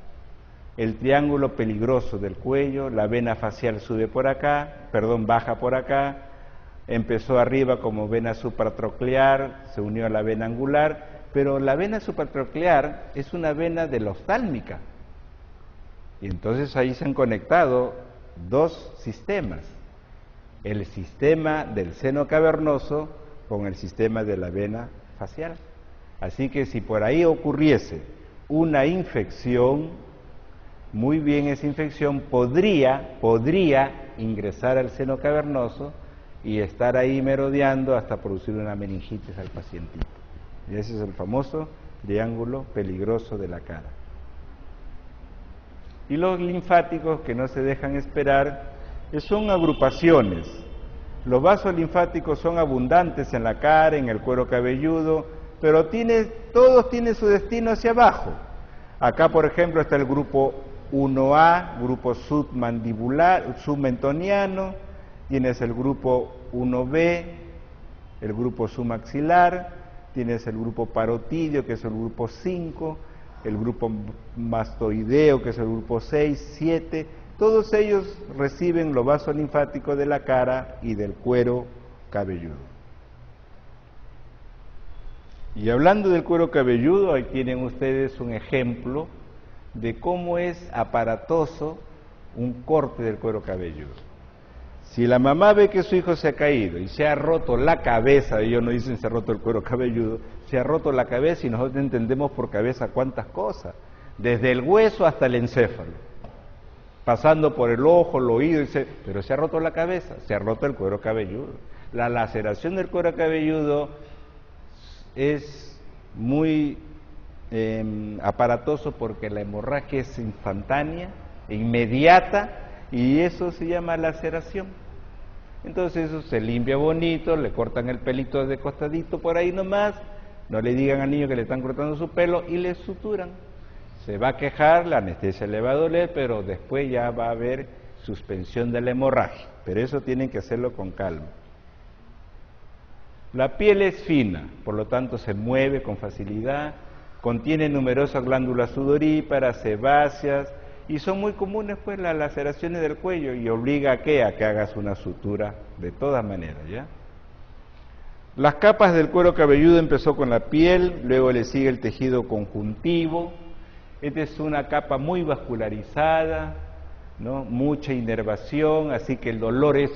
El triángulo peligroso del cuello, la vena facial sube por acá, baja por acá, empezó arriba como vena supratroclear, se unió a la vena angular, pero la vena supratroclear es una vena de la oftálmica. Y entonces ahí se han conectado dos sistemas, el sistema del seno cavernoso con el sistema de la vena facial. Así que si por ahí ocurriese una infección, muy bien esa infección podría ingresar al seno cavernoso y estar ahí merodeando hasta producir una meningitis al pacientito. Y ese es el famoso triángulo peligroso de la cara. Y los linfáticos, que no se dejan esperar, son agrupaciones. Los vasos linfáticos son abundantes en la cara, en el cuero cabelludo, pero todos tienen su destino hacia abajo. Acá, por ejemplo, está el grupo 1A, grupo submandibular, submentoniano, tienes el grupo 1B, el grupo submaxilar, tienes el grupo parotidio, que es el grupo 5, el grupo mastoideo, que es el grupo 6, 7, todos ellos reciben los vasos linfáticos de la cara y del cuero cabelludo. Y hablando del cuero cabelludo, ahí tienen ustedes un ejemplo de cómo es aparatoso un corte del cuero cabelludo. Si la mamá ve que su hijo se ha caído y se ha roto la cabeza, ellos no dicen se ha roto el cuero cabelludo, se ha roto la cabeza, y nosotros entendemos por cabeza cuántas cosas, desde el hueso hasta el encéfalo, pasando por el ojo, el oído, pero se ha roto la cabeza, se ha roto el cuero cabelludo. La laceración del cuero cabelludo es muy aparatoso porque la hemorragia es instantánea, inmediata, y eso se llama laceración. Entonces eso se limpia bonito, le cortan el pelito de costadito por ahí nomás, no le digan al niño que le están cortando su pelo y le suturan. Se va a quejar, la anestesia le va a doler, pero después ya va a haber suspensión de la hemorragia, pero eso tienen que hacerlo con calma. La piel es fina, por lo tanto se mueve con facilidad, contiene numerosas glándulas sudoríparas, sebáceas, y son muy comunes pues las laceraciones del cuello, y obliga a que hagas una sutura de todas maneras, ¿ya? Las capas del cuero cabelludo empezó con la piel, luego le sigue el tejido conjuntivo. Esta es una capa muy vascularizada, ¿no? Mucha inervación, así que el dolor es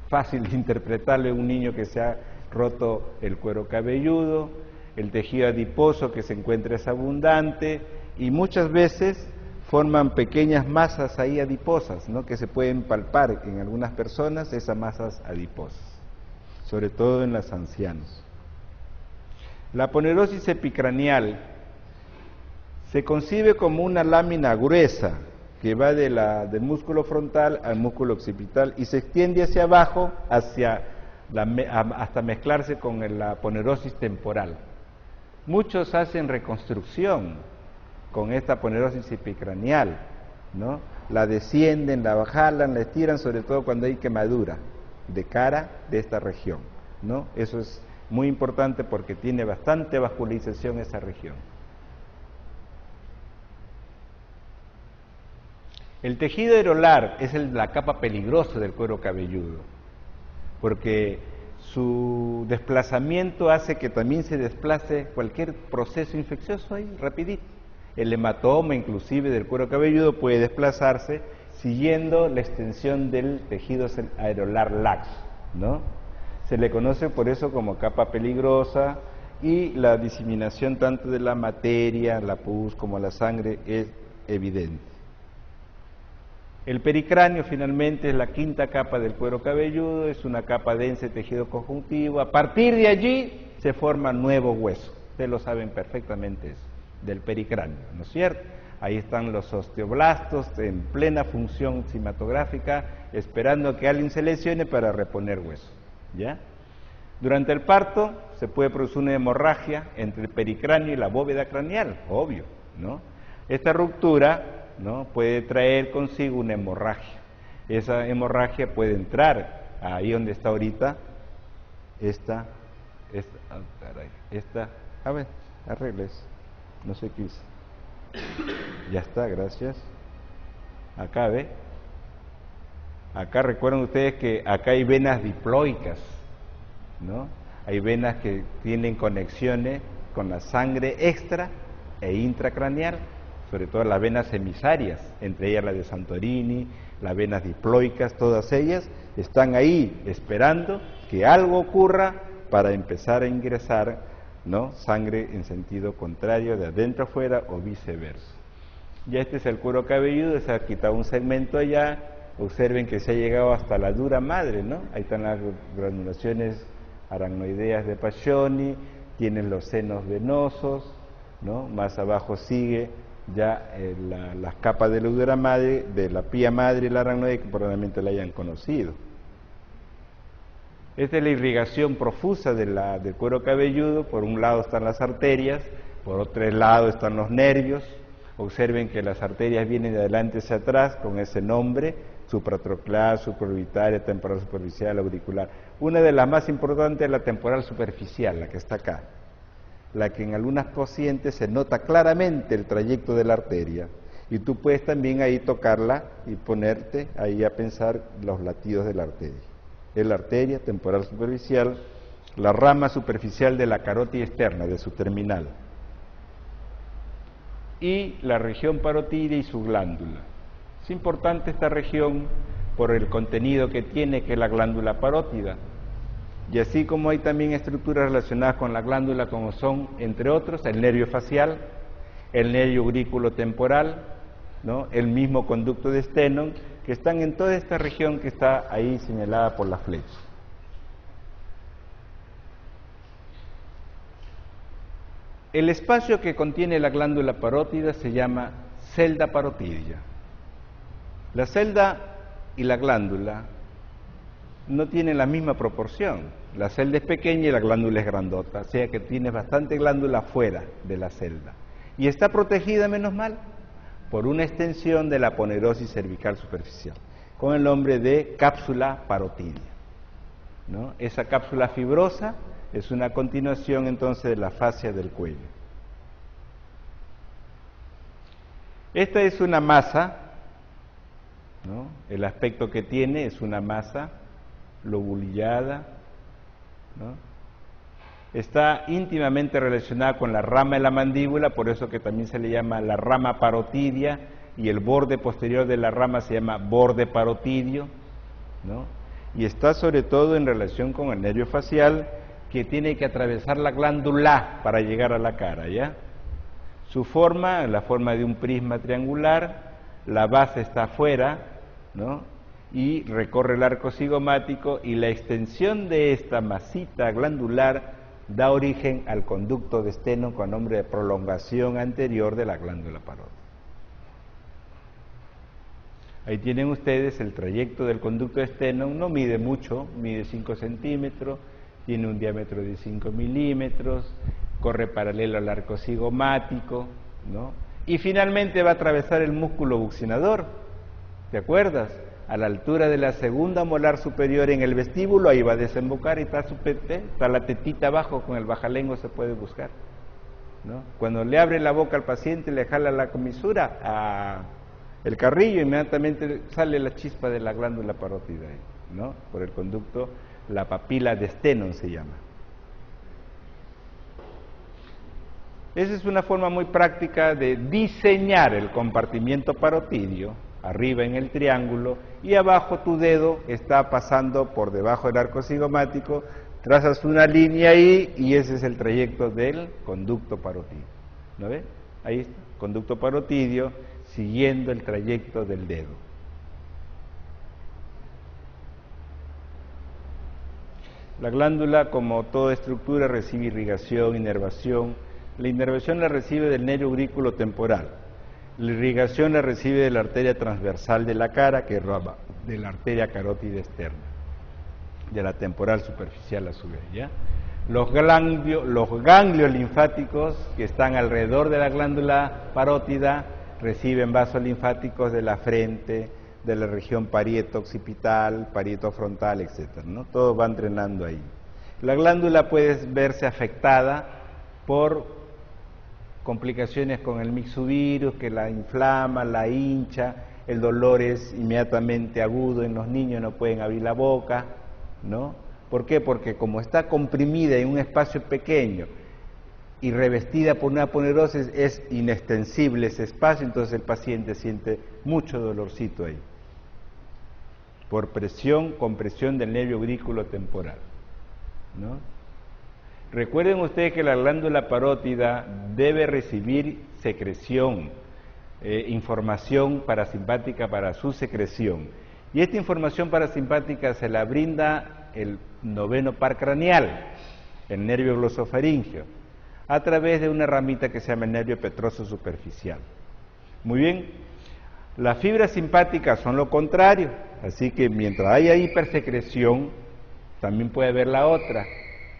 fácil de interpretarle a un niño que se ha roto el cuero cabelludo. El tejido adiposo que se encuentra es abundante y muchas veces forman pequeñas masas ahí adiposas, ¿no? Que se pueden palpar en algunas personas, esas masas adiposas, sobre todo en los ancianos. La aponerosis epicranial se concibe como una lámina gruesa que va del músculo frontal al músculo occipital y se extiende hacia abajo hasta mezclarse con la aponerosis temporal. Muchos hacen reconstrucción con esta aponerosis epicranial, ¿no? La descienden, la jalan, la estiran, sobre todo cuando hay quemadura de cara de esta región, ¿no? Eso es muy importante porque tiene bastante vascularización esa región. El tejido areolar es la capa peligrosa del cuero cabelludo, porque su desplazamiento hace que también se desplace cualquier proceso infeccioso ahí, rapidito. El hematoma inclusive del cuero cabelludo puede desplazarse siguiendo la extensión del tejido areolar laxo, ¿no? Se le conoce por eso como capa peligrosa, y la diseminación tanto de la materia, la pus, como la sangre es evidente. El pericráneo finalmente es la quinta capa del cuero cabelludo, es una capa densa de tejido conjuntivo. A partir de allí se forma nuevo hueso. Ustedes lo saben perfectamente eso, del pericráneo, ¿no es cierto? Ahí están los osteoblastos en plena función cinematográfica, esperando que alguien se lesione para reponer hueso, ¿ya? Durante el parto se puede producir una hemorragia entre el pericráneo y la bóveda craneal, obvio, ¿no? Esta ruptura, ¿no?, puede traer consigo una hemorragia. Esa hemorragia puede entrar ahí donde está ahorita a ver, arregles, no sé qué hice. Ya está, gracias. Acá, ¿ve? Acá recuerden ustedes que acá hay venas diploicas, ¿no? Hay venas que tienen conexiones con la sangre extra e intracraneal, sobre todo las venas emisarias, entre ellas la de Santorini, las venas diploicas, todas ellas están ahí esperando que algo ocurra para empezar a ingresar, ¿no?, sangre en sentido contrario, de adentro afuera o viceversa. Ya este es el cuero cabelludo, se ha quitado un segmento allá. Observen que se ha llegado hasta la dura madre, ¿no? Ahí están las granulaciones aracnoideas de Paccioni, tienen los senos venosos, ¿no? Más abajo sigue ya las capas de la dura madre, de la pía madre y la aracnoide, que probablemente la hayan conocido. Esta es la irrigación profusa del cuero cabelludo. Por un lado están las arterias, por otro lado están los nervios. Observen que las arterias vienen de adelante hacia atrás con ese nombre: supratronclear, supraorbitaria, temporal superficial, auricular. Una de las más importantes es la temporal superficial, la que está acá, la que en algunas pacientes se nota claramente el trayecto de la arteria, y tú puedes también ahí tocarla y ponerte ahí a pensar los latidos de la arteria. Es la arteria temporal superficial, la rama superficial de la carótida externa, de su terminal, y la región parotidia y su glándula. Es importante esta región por el contenido que tiene, que es la glándula parótida. Y así como hay también estructuras relacionadas con la glándula, como son, entre otros, el nervio facial, el nervio aurículo temporal, ¿no?, el mismo conducto de Stennon, que están en toda esta región que está ahí señalada por la flecha. El espacio que contiene la glándula parótida se llama celda parotidia. La celda y la glándula no tienen la misma proporción. La celda es pequeña y la glándula es grandota, o sea que tiene bastante glándula fuera de la celda. Y está protegida, menos mal, por una extensión de la aponerosis cervical superficial, con el nombre de cápsula parotidia, ¿no? Esa cápsula fibrosa es una continuación entonces de la fascia del cuello. Esta es una masa, ¿no? El aspecto que tiene es una masa lobulillada, ¿no? Está íntimamente relacionada con la rama de la mandíbula, por eso que también se le llama la rama parotidia, y el borde posterior de la rama se llama borde parotidio, ¿no? Y está sobre todo en relación con el nervio facial, que tiene que atravesar la glándula para llegar a la cara, ¿ya? Su forma, la forma de un prisma triangular, la base está afuera, ¿no?, y recorre el arco cigomático, y la extensión de esta masita glandular da origen al conducto de Stennon, con nombre de prolongación anterior de la glándula parótida. Ahí tienen ustedes el trayecto del conducto de Stennon. No mide mucho, mide 5 centímetros, tiene un diámetro de 5 milímetros, corre paralelo al arco cigomático, ¿no? Y finalmente va a atravesar el músculo buccinador, ¿te acuerdas? A la altura de la segunda molar superior en el vestíbulo, ahí va a desembocar, y está la tetita abajo, con el bajalengua se puede buscar, ¿no? Cuando le abre la boca al paciente, le jala la comisura, el carrillo, inmediatamente sale la chispa de la glándula parótida, ¿no? Por el conducto, la papila de Stenone se llama. Esa es una forma muy práctica de diseñar el compartimiento parotidio, arriba en el triángulo, y abajo tu dedo está pasando por debajo del arco cigomático, trazas una línea ahí y ese es el trayecto del conducto parotidio. ¿No ves? Ahí está, conducto parotidio siguiendo el trayecto del dedo. La glándula, como toda estructura, recibe irrigación, inervación. La inervación la recibe del nervio aurículo temporal. La irrigación la recibe de la arteria transversal de la cara, que rama de la arteria carótida externa, de la temporal superficial a su vez, ¿ya? Los ganglios linfáticos que están alrededor de la glándula parótida reciben vasos linfáticos de la frente, de la región parieto-occipital, parietofrontal, etc., ¿no? Todos van drenando ahí. La glándula puede verse afectada por complicaciones con el mixovirus que la inflama, la hincha, el dolor es inmediatamente agudo en los niños, no pueden abrir la boca, ¿no? ¿Por qué? Porque como está comprimida en un espacio pequeño y revestida por una aponerosis, es inextensible ese espacio, entonces el paciente siente mucho dolorcito ahí, por presión, compresión del nervio aurículo temporal, ¿no? Recuerden ustedes que la glándula parótida debe recibir secreción, información parasimpática para su secreción. Y esta información parasimpática se la brinda el noveno par craneal, el nervio glosofaringeo, a través de una ramita que se llama el nervio petroso superficial. Muy bien, las fibras simpáticas son lo contrario, así que mientras haya hipersecreción, también puede haber la otra.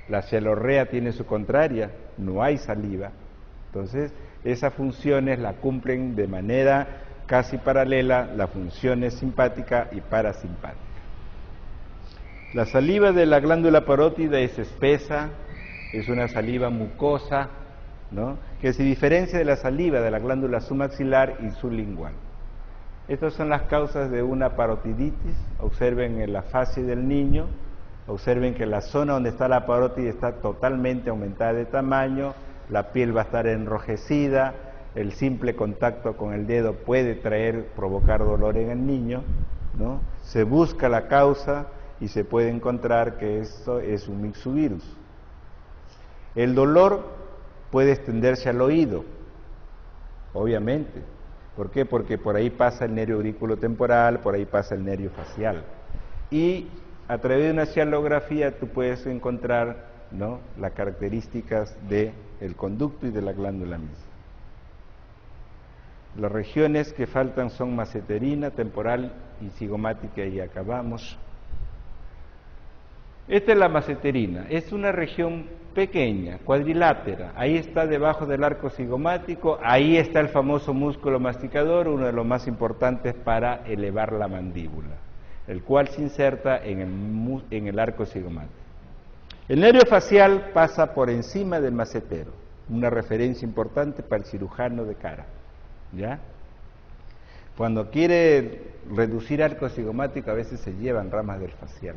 La celorrea tiene su contraria, no hay saliva. Entonces, esas funciones la cumplen de manera casi paralela las funciones simpática y parasimpática. La saliva de la glándula parótida es espesa, es una saliva mucosa, ¿no?, que se diferencia de la saliva de la glándula submaxilar y sublingual. Estas son las causas de una parotiditis. Observen en la fase del niño. Observen que la zona donde está la parótida está totalmente aumentada de tamaño, la piel va a estar enrojecida, el simple contacto con el dedo puede provocar dolor en el niño, ¿no? Se busca la causa y se puede encontrar que esto es un mixovirus. El dolor puede extenderse al oído, obviamente. ¿Por qué? Porque por ahí pasa el nervio aurículo temporal, por ahí pasa el nervio facial. Y a través de una cialografía tú puedes encontrar, ¿no?, las características del conducto y de la glándula misma. Las regiones que faltan son maceterina, temporal y cigomática, y acabamos. Esta es la maceterina, es una región pequeña, cuadrilátera, ahí está debajo del arco cigomático, ahí está el famoso músculo masticador, uno de los más importantes para elevar la mandíbula, el cual se inserta en el arco cigomático. El nervio facial pasa por encima del macetero, una referencia importante para el cirujano de cara, ¿ya? Cuando quiere reducir arco cigomático a veces se llevan ramas del facial.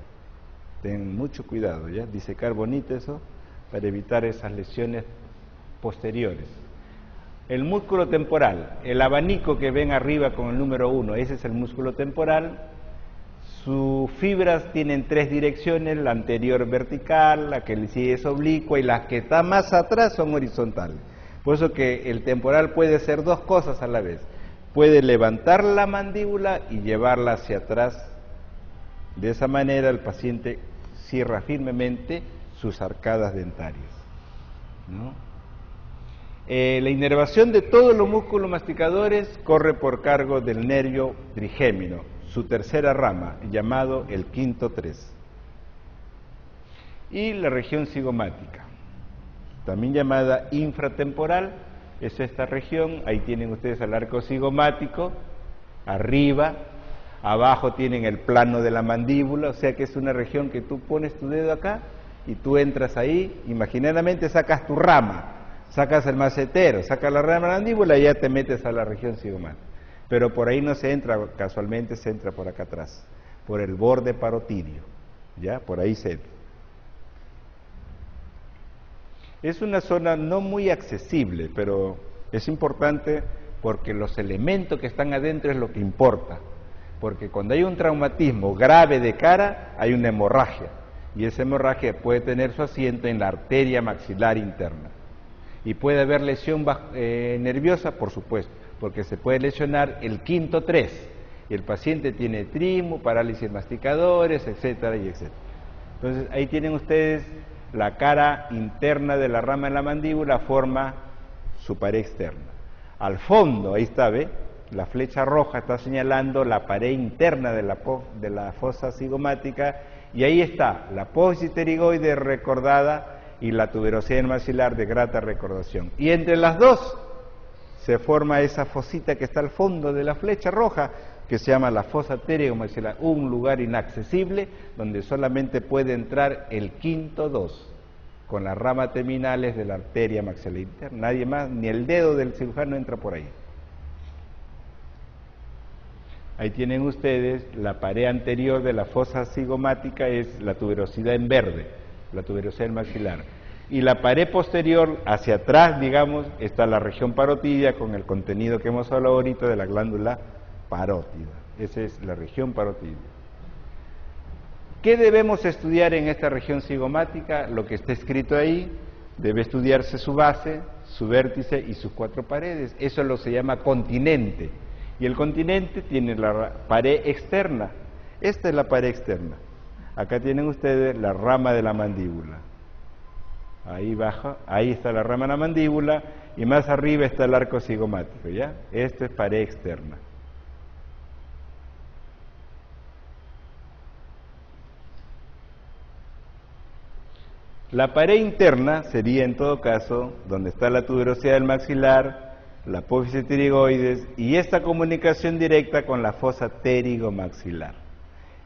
Ten mucho cuidado, ¿ya? Disecar bonito eso para evitar esas lesiones posteriores. El músculo temporal, el abanico que ven arriba con el número 1, ese es el músculo temporal. Sus fibras tienen 3 direcciones, la anterior vertical, la que le sigue es oblicua y las que están más atrás son horizontales. Por eso que el temporal puede hacer 2 cosas a la vez. Puede levantar la mandíbula y llevarla hacia atrás. De esa manera el paciente cierra firmemente sus arcadas dentarias, ¿no? La inervación de todos los músculos masticadores corre por cargo del nervio trigémino, su tercera rama, llamado el quinto 3. Y la región cigomática, también llamada infratemporal, es esta región. Ahí tienen ustedes el arco cigomático, arriba, abajo tienen el plano de la mandíbula, o sea que es una región que tú pones tu dedo acá y tú entras ahí, imaginariamente sacas tu rama, sacas el macetero, sacas la rama de la mandíbula y ya te metes a la región cigomática. pero por ahí no se entra, casualmente se entra por acá atrás, por el borde parotidio, ¿ya? Por ahí se entra. Es una zona no muy accesible, pero es importante porque los elementos que están adentro es lo que importa. Porque cuando hay un traumatismo grave de cara, hay una hemorragia. Y esa hemorragia puede tener su asiento en la arteria maxilar interna. Y puede haber lesión nerviosa, por supuesto, porque se puede lesionar el quinto 3. Y el paciente tiene trismo, parálisis masticadores, etcétera, y etcétera. Entonces, ahí tienen ustedes la cara interna de la rama de la mandíbula, forma su pared externa. Al fondo, ahí está, ¿ve? La flecha roja está señalando la pared interna de la fosa cigomática, y ahí está la apófisis pterigoide recordada y la tuberosidad maxilar de grata recordación. Y entre las dos se forma esa fosita que está al fondo de la flecha roja, que se llama la fosa pterigomaxilar, un lugar inaccesible donde solamente puede entrar el quinto 2, con las ramas terminales de la arteria maxilar interna. Nadie más, ni el dedo del cirujano entra por ahí. Ahí tienen ustedes la pared anterior de la fosa cigomática, es la tuberosidad en verde, la tuberosidad maxilar. Y la pared posterior, hacia atrás, digamos, está la región parotidia con el contenido que hemos hablado ahorita de la glándula parótida. Esa es la región parótida. ¿Qué debemos estudiar en esta región cigomática? Lo que está escrito ahí, debe estudiarse su base, su vértice y sus 4 paredes. Eso es lo que se llama continente. Y el continente tiene la pared externa. Esta es la pared externa. Acá tienen ustedes la rama de la mandíbula. Ahí baja, ahí está la rama de la mandíbula, y más arriba está el arco cigomático, ¿ya? Esto es pared externa. La pared interna sería, en todo caso, donde está la tuberosidad del maxilar, la apófisis pterigoides y esta comunicación directa con la fosa pterigomaxilar.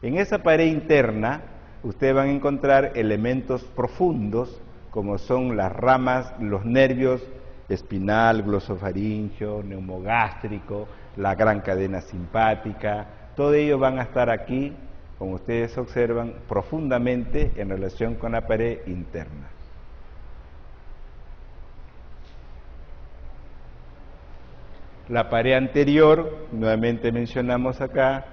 En esa pared interna, ustedes van a encontrar elementos profundos, como son las ramas, los nervios espinal, glosofaringeo, neumogástrico, la gran cadena simpática. Todo ello van a estar aquí, como ustedes observan, profundamente en relación con la pared interna. La pared anterior, nuevamente mencionamos acá,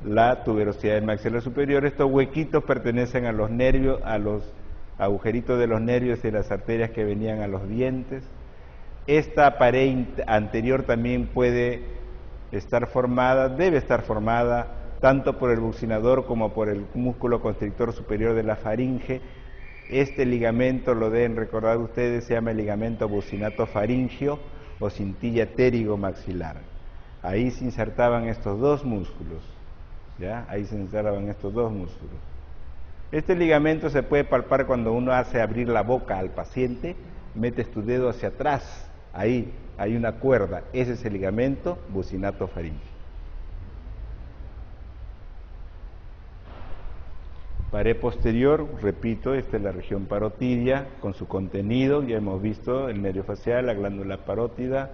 la tuberosidad del maxilar superior. Estos huequitos pertenecen a los nervios, a los agujeritos de los nervios y las arterias que venían a los dientes. Esta pared anterior también puede estar formada, debe estar formada, tanto por el buccinador como por el músculo constrictor superior de la faringe. Este ligamento, lo deben recordar ustedes, se llama el ligamento buccinato-faringeo o cintilla pterigomaxilar. Ahí se insertaban estos dos músculos, ¿ya? Ahí se insertaban estos dos músculos. Este ligamento se puede palpar cuando uno hace abrir la boca al paciente, metes tu dedo hacia atrás, ahí hay una cuerda, ese es el ligamento buccinato-faringeo. Pared posterior, repito, esta es la región parotidia con su contenido, ya hemos visto el nervio facial, la glándula parótida,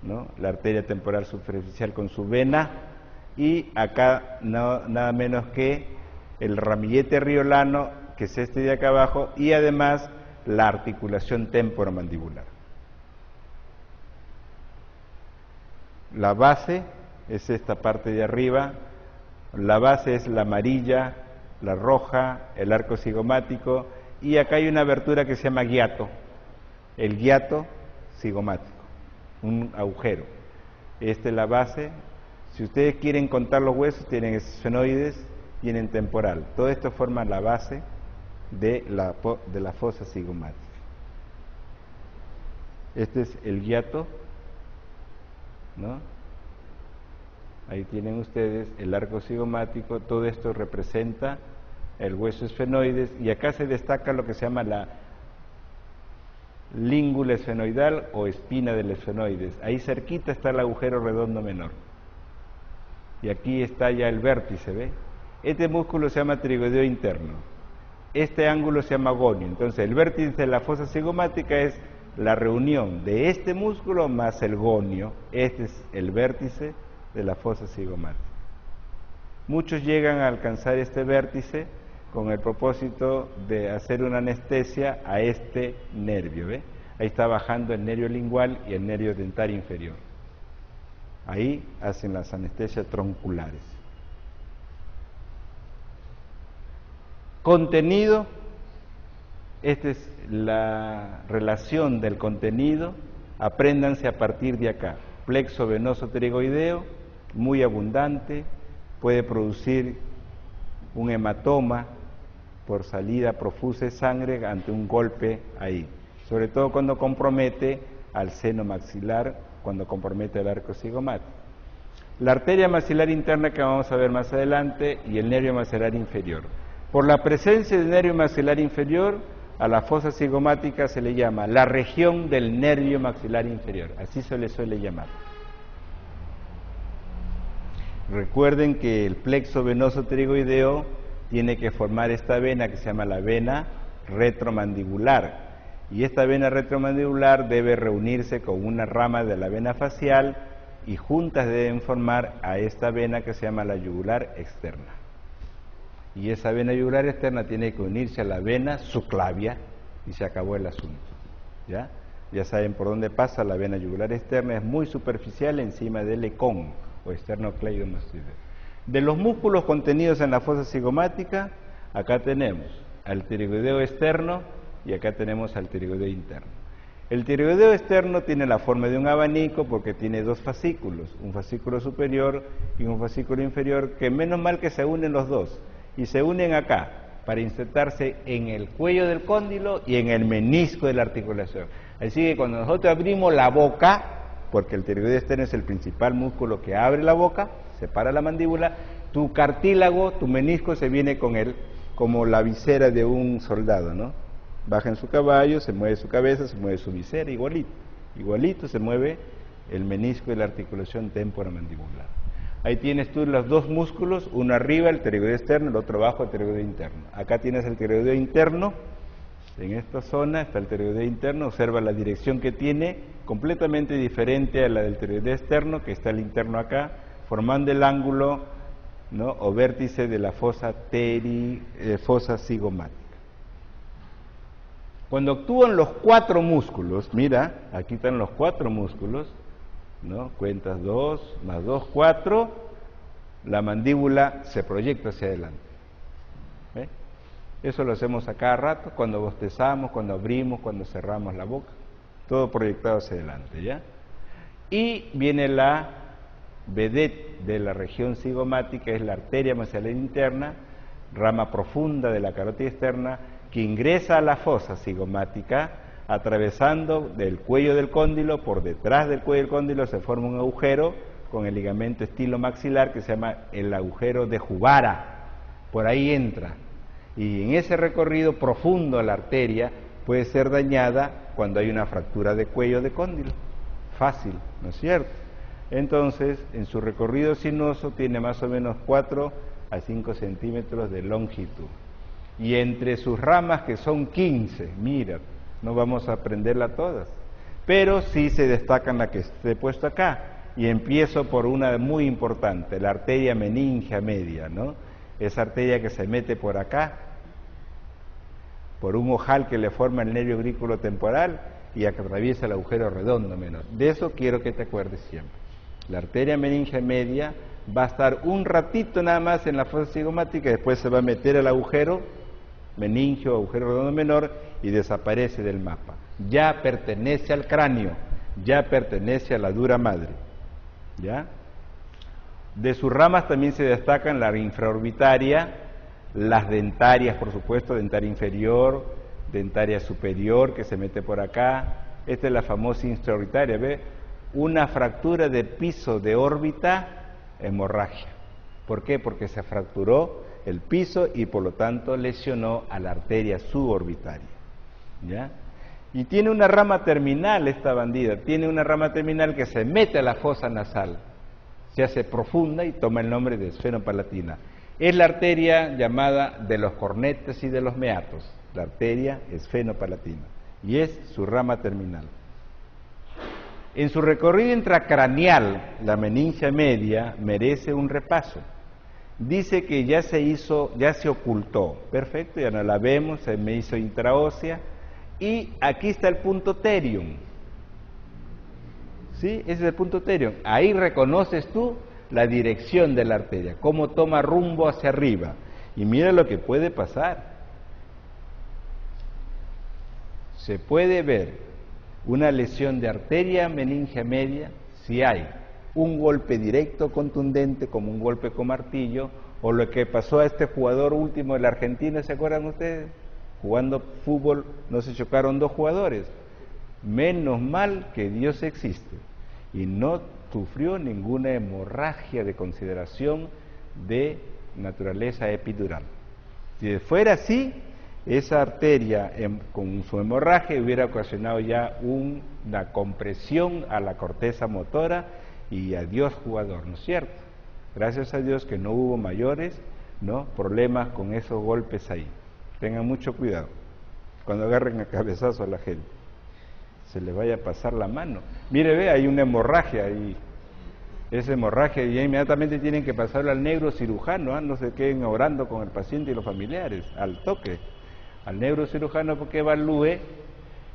¿no? La arteria temporal superficial con su vena, y acá nada menos que el ramillete riolano, que es este de acá abajo, y además la articulación temporomandibular. La base es esta parte de arriba, la base es la amarilla, la roja, el arco cigomático, y acá hay una abertura que se llama guiato, el guiato cigomático, un agujero. Esta es la base. Si ustedes quieren contar los huesos, tienen esfenoides, tienen temporal. Todo esto forma la base de la fosa cigomática. Este es el guiato, ¿no? Ahí tienen ustedes el arco cigomático, todo esto representa el hueso esfenoides, y acá se destaca lo que se llama la língula esfenoidal o espina del esfenoides. Ahí cerquita está el agujero redondo menor. Y aquí está ya el vértice, ¿ve? Este músculo se llama pterigoideo interno. Este ángulo se llama gonio. Entonces, el vértice de la fosa cigomática es la reunión de este músculo más el gonio. Este es el vértice de la fosa cigomática. Muchos llegan a alcanzar este vértice con el propósito de hacer una anestesia a este nervio, ¿ve? Ahí está bajando el nervio lingual y el nervio dentario inferior. Ahí hacen las anestesias tronculares. Contenido, esta es la relación del contenido, apréndanse a partir de acá. Plexo venoso pterigoideo, muy abundante, puede producir un hematoma por salida profusa de sangre ante un golpe ahí, sobre todo cuando compromete al seno maxilar, cuando compromete el arco cigomático. La arteria maxilar interna que vamos a ver más adelante y el nervio maxilar inferior. Por la presencia del nervio maxilar inferior, a la fosa cigomática se le llama la región del nervio maxilar inferior, así se le suele llamar. Recuerden que el plexo venoso pterigoideo tiene que formar esta vena que se llama la vena retromandibular, y esta vena retromandibular debe reunirse con una rama de la vena facial y juntas deben formar a esta vena que se llama la yugular externa. Y esa vena yugular externa tiene que unirse a la vena subclavia y se acabó el asunto. Ya saben por dónde pasa la vena yugular externa, es muy superficial encima del ecón o esternocleidomastoideo. De los músculos contenidos en la fosa cigomática, acá tenemos al pterigoideo externo y acá tenemos al pterigoideo interno. El pterigoideo externo tiene la forma de un abanico porque tiene dos fascículos, un fascículo superior y un fascículo inferior, que menos mal que se unen los dos, y se unen acá para insertarse en el cuello del cóndilo y en el menisco de la articulación. Así que cuando nosotros abrimos la boca, porque el pterigoideo externo es el principal músculo que abre la boca, separa la mandíbula, tu cartílago, tu menisco se viene con él, como la visera de un soldado, ¿no? Baja en su caballo, se mueve su cabeza, se mueve su visera, igualito se mueve el menisco de la articulación temporomandibular. Ahí tienes tú los dos músculos, uno arriba el pterigoideo externo, el otro abajo el pterigoideo interno. Acá tienes el pterigoideo interno, en esta zona está el pterigoideo interno, observa la dirección que tiene, completamente diferente a la del pterigoideo externo, que está el interno acá, formando el ángulo, ¿no?, o vértice de la fosa cigomática. Cuando actúan los cuatro músculos, mira, aquí están los cuatro músculos, ¿no? Cuentas 2 más 2, 4, la mandíbula se proyecta hacia adelante. ¿Ve? Eso lo hacemos a cada rato, cuando bostezamos, cuando abrimos, cuando cerramos la boca, todo proyectado hacia adelante, ¿ya? Y viene la vedette de la región cigomática, es la arteria maxilar interna, rama profunda de la carótida externa, que ingresa a la fosa cigomática, atravesando del cuello del cóndilo, por detrás del cuello del cóndilo se forma un agujero con el ligamento estilomaxilar que se llama el agujero de Juvara, por ahí entra, y en ese recorrido profundo la arteria puede ser dañada cuando hay una fractura de cuello de cóndilo, fácil, ¿no es cierto? Entonces, en su recorrido sinuoso tiene más o menos 4 a 5 centímetros de longitud. Y entre sus ramas, que son 15, mira, no vamos a aprenderla todas, pero sí se destacan la que he puesto acá. Y empiezo por una muy importante, la arteria meningea media, ¿no? Esa arteria que se mete por acá, por un ojal que le forma el nervio aurículo temporal y que atraviesa el agujero redondo menor. De eso quiero que te acuerdes siempre. La arteria meningea media va a estar un ratito nada más en la fosa cigomática y después se va a meter al agujero meningio, agujero redondo menor, y desaparece del mapa. Ya pertenece al cráneo, ya pertenece a la dura madre, ¿ya? De sus ramas también se destacan la infraorbitaria, las dentarias, por supuesto, dentaria inferior, dentaria superior, que se mete por acá. Esta es la famosa infraorbitaria, ¿ve? Una fractura de piso de órbita, hemorragia. ¿Por qué? Porque se fracturó el piso y por lo tanto lesionó a la arteria suborbitaria, ¿ya? Y tiene una rama terminal esta bandida, tiene una rama terminal que se mete a la fosa nasal, se hace profunda y toma el nombre de esfenopalatina. Es la arteria llamada de los cornetes y de los meatos, la arteria esfenopalatina, y es su rama terminal. En su recorrido intracraneal, la meningia media merece un repaso. Dice que ya se ocultó. Perfecto, ya no la vemos, se me hizo intraósea. Y aquí está el punto terium. ¿Sí? Ese es el punto terium. Ahí reconoces tú la dirección de la arteria, cómo toma rumbo hacia arriba. Y mira lo que puede pasar. Se puede ver una lesión de arteria meningia media si hay un golpe directo contundente como un golpe con martillo, o lo que pasó a este jugador último del argentino, ¿se acuerdan ustedes? Jugando fútbol no se chocaron dos jugadores. Menos mal que Dios existe y no sufrió ninguna hemorragia de consideración de naturaleza epidural. Si fuera así, esa arteria con su hemorragia hubiera ocasionado ya una compresión a la corteza motora y adiós jugador, ¿no es cierto? Gracias a Dios que no hubo mayores, ¿no?, problemas con esos golpes ahí. Tengan mucho cuidado cuando agarren a cabezazo a la gente, se les vaya a pasar la mano. Mire, ve, hay una hemorragia ahí, esa hemorragia, y inmediatamente tienen que pasarlo al neurocirujano, ¿eh? No se queden orando con el paciente y los familiares, al toque, al neurocirujano, porque evalúe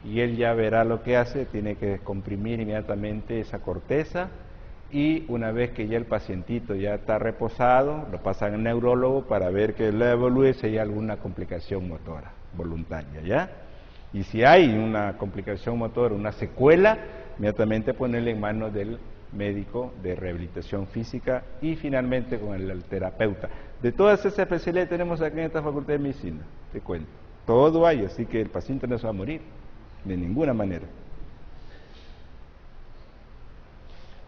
y él ya verá lo que hace. Tiene que descomprimir inmediatamente esa corteza, y una vez que ya el pacientito ya está reposado, lo pasan al neurólogo para ver que la evalúe si hay alguna complicación motora voluntaria, ¿ya? Y si hay una complicación motora, una secuela, inmediatamente ponerle en manos del médico de rehabilitación física y finalmente con el terapeuta. De todas esas especialidades tenemos aquí en esta Facultad de Medicina, te cuento. Todo hay, así que el paciente no se va a morir, de ninguna manera.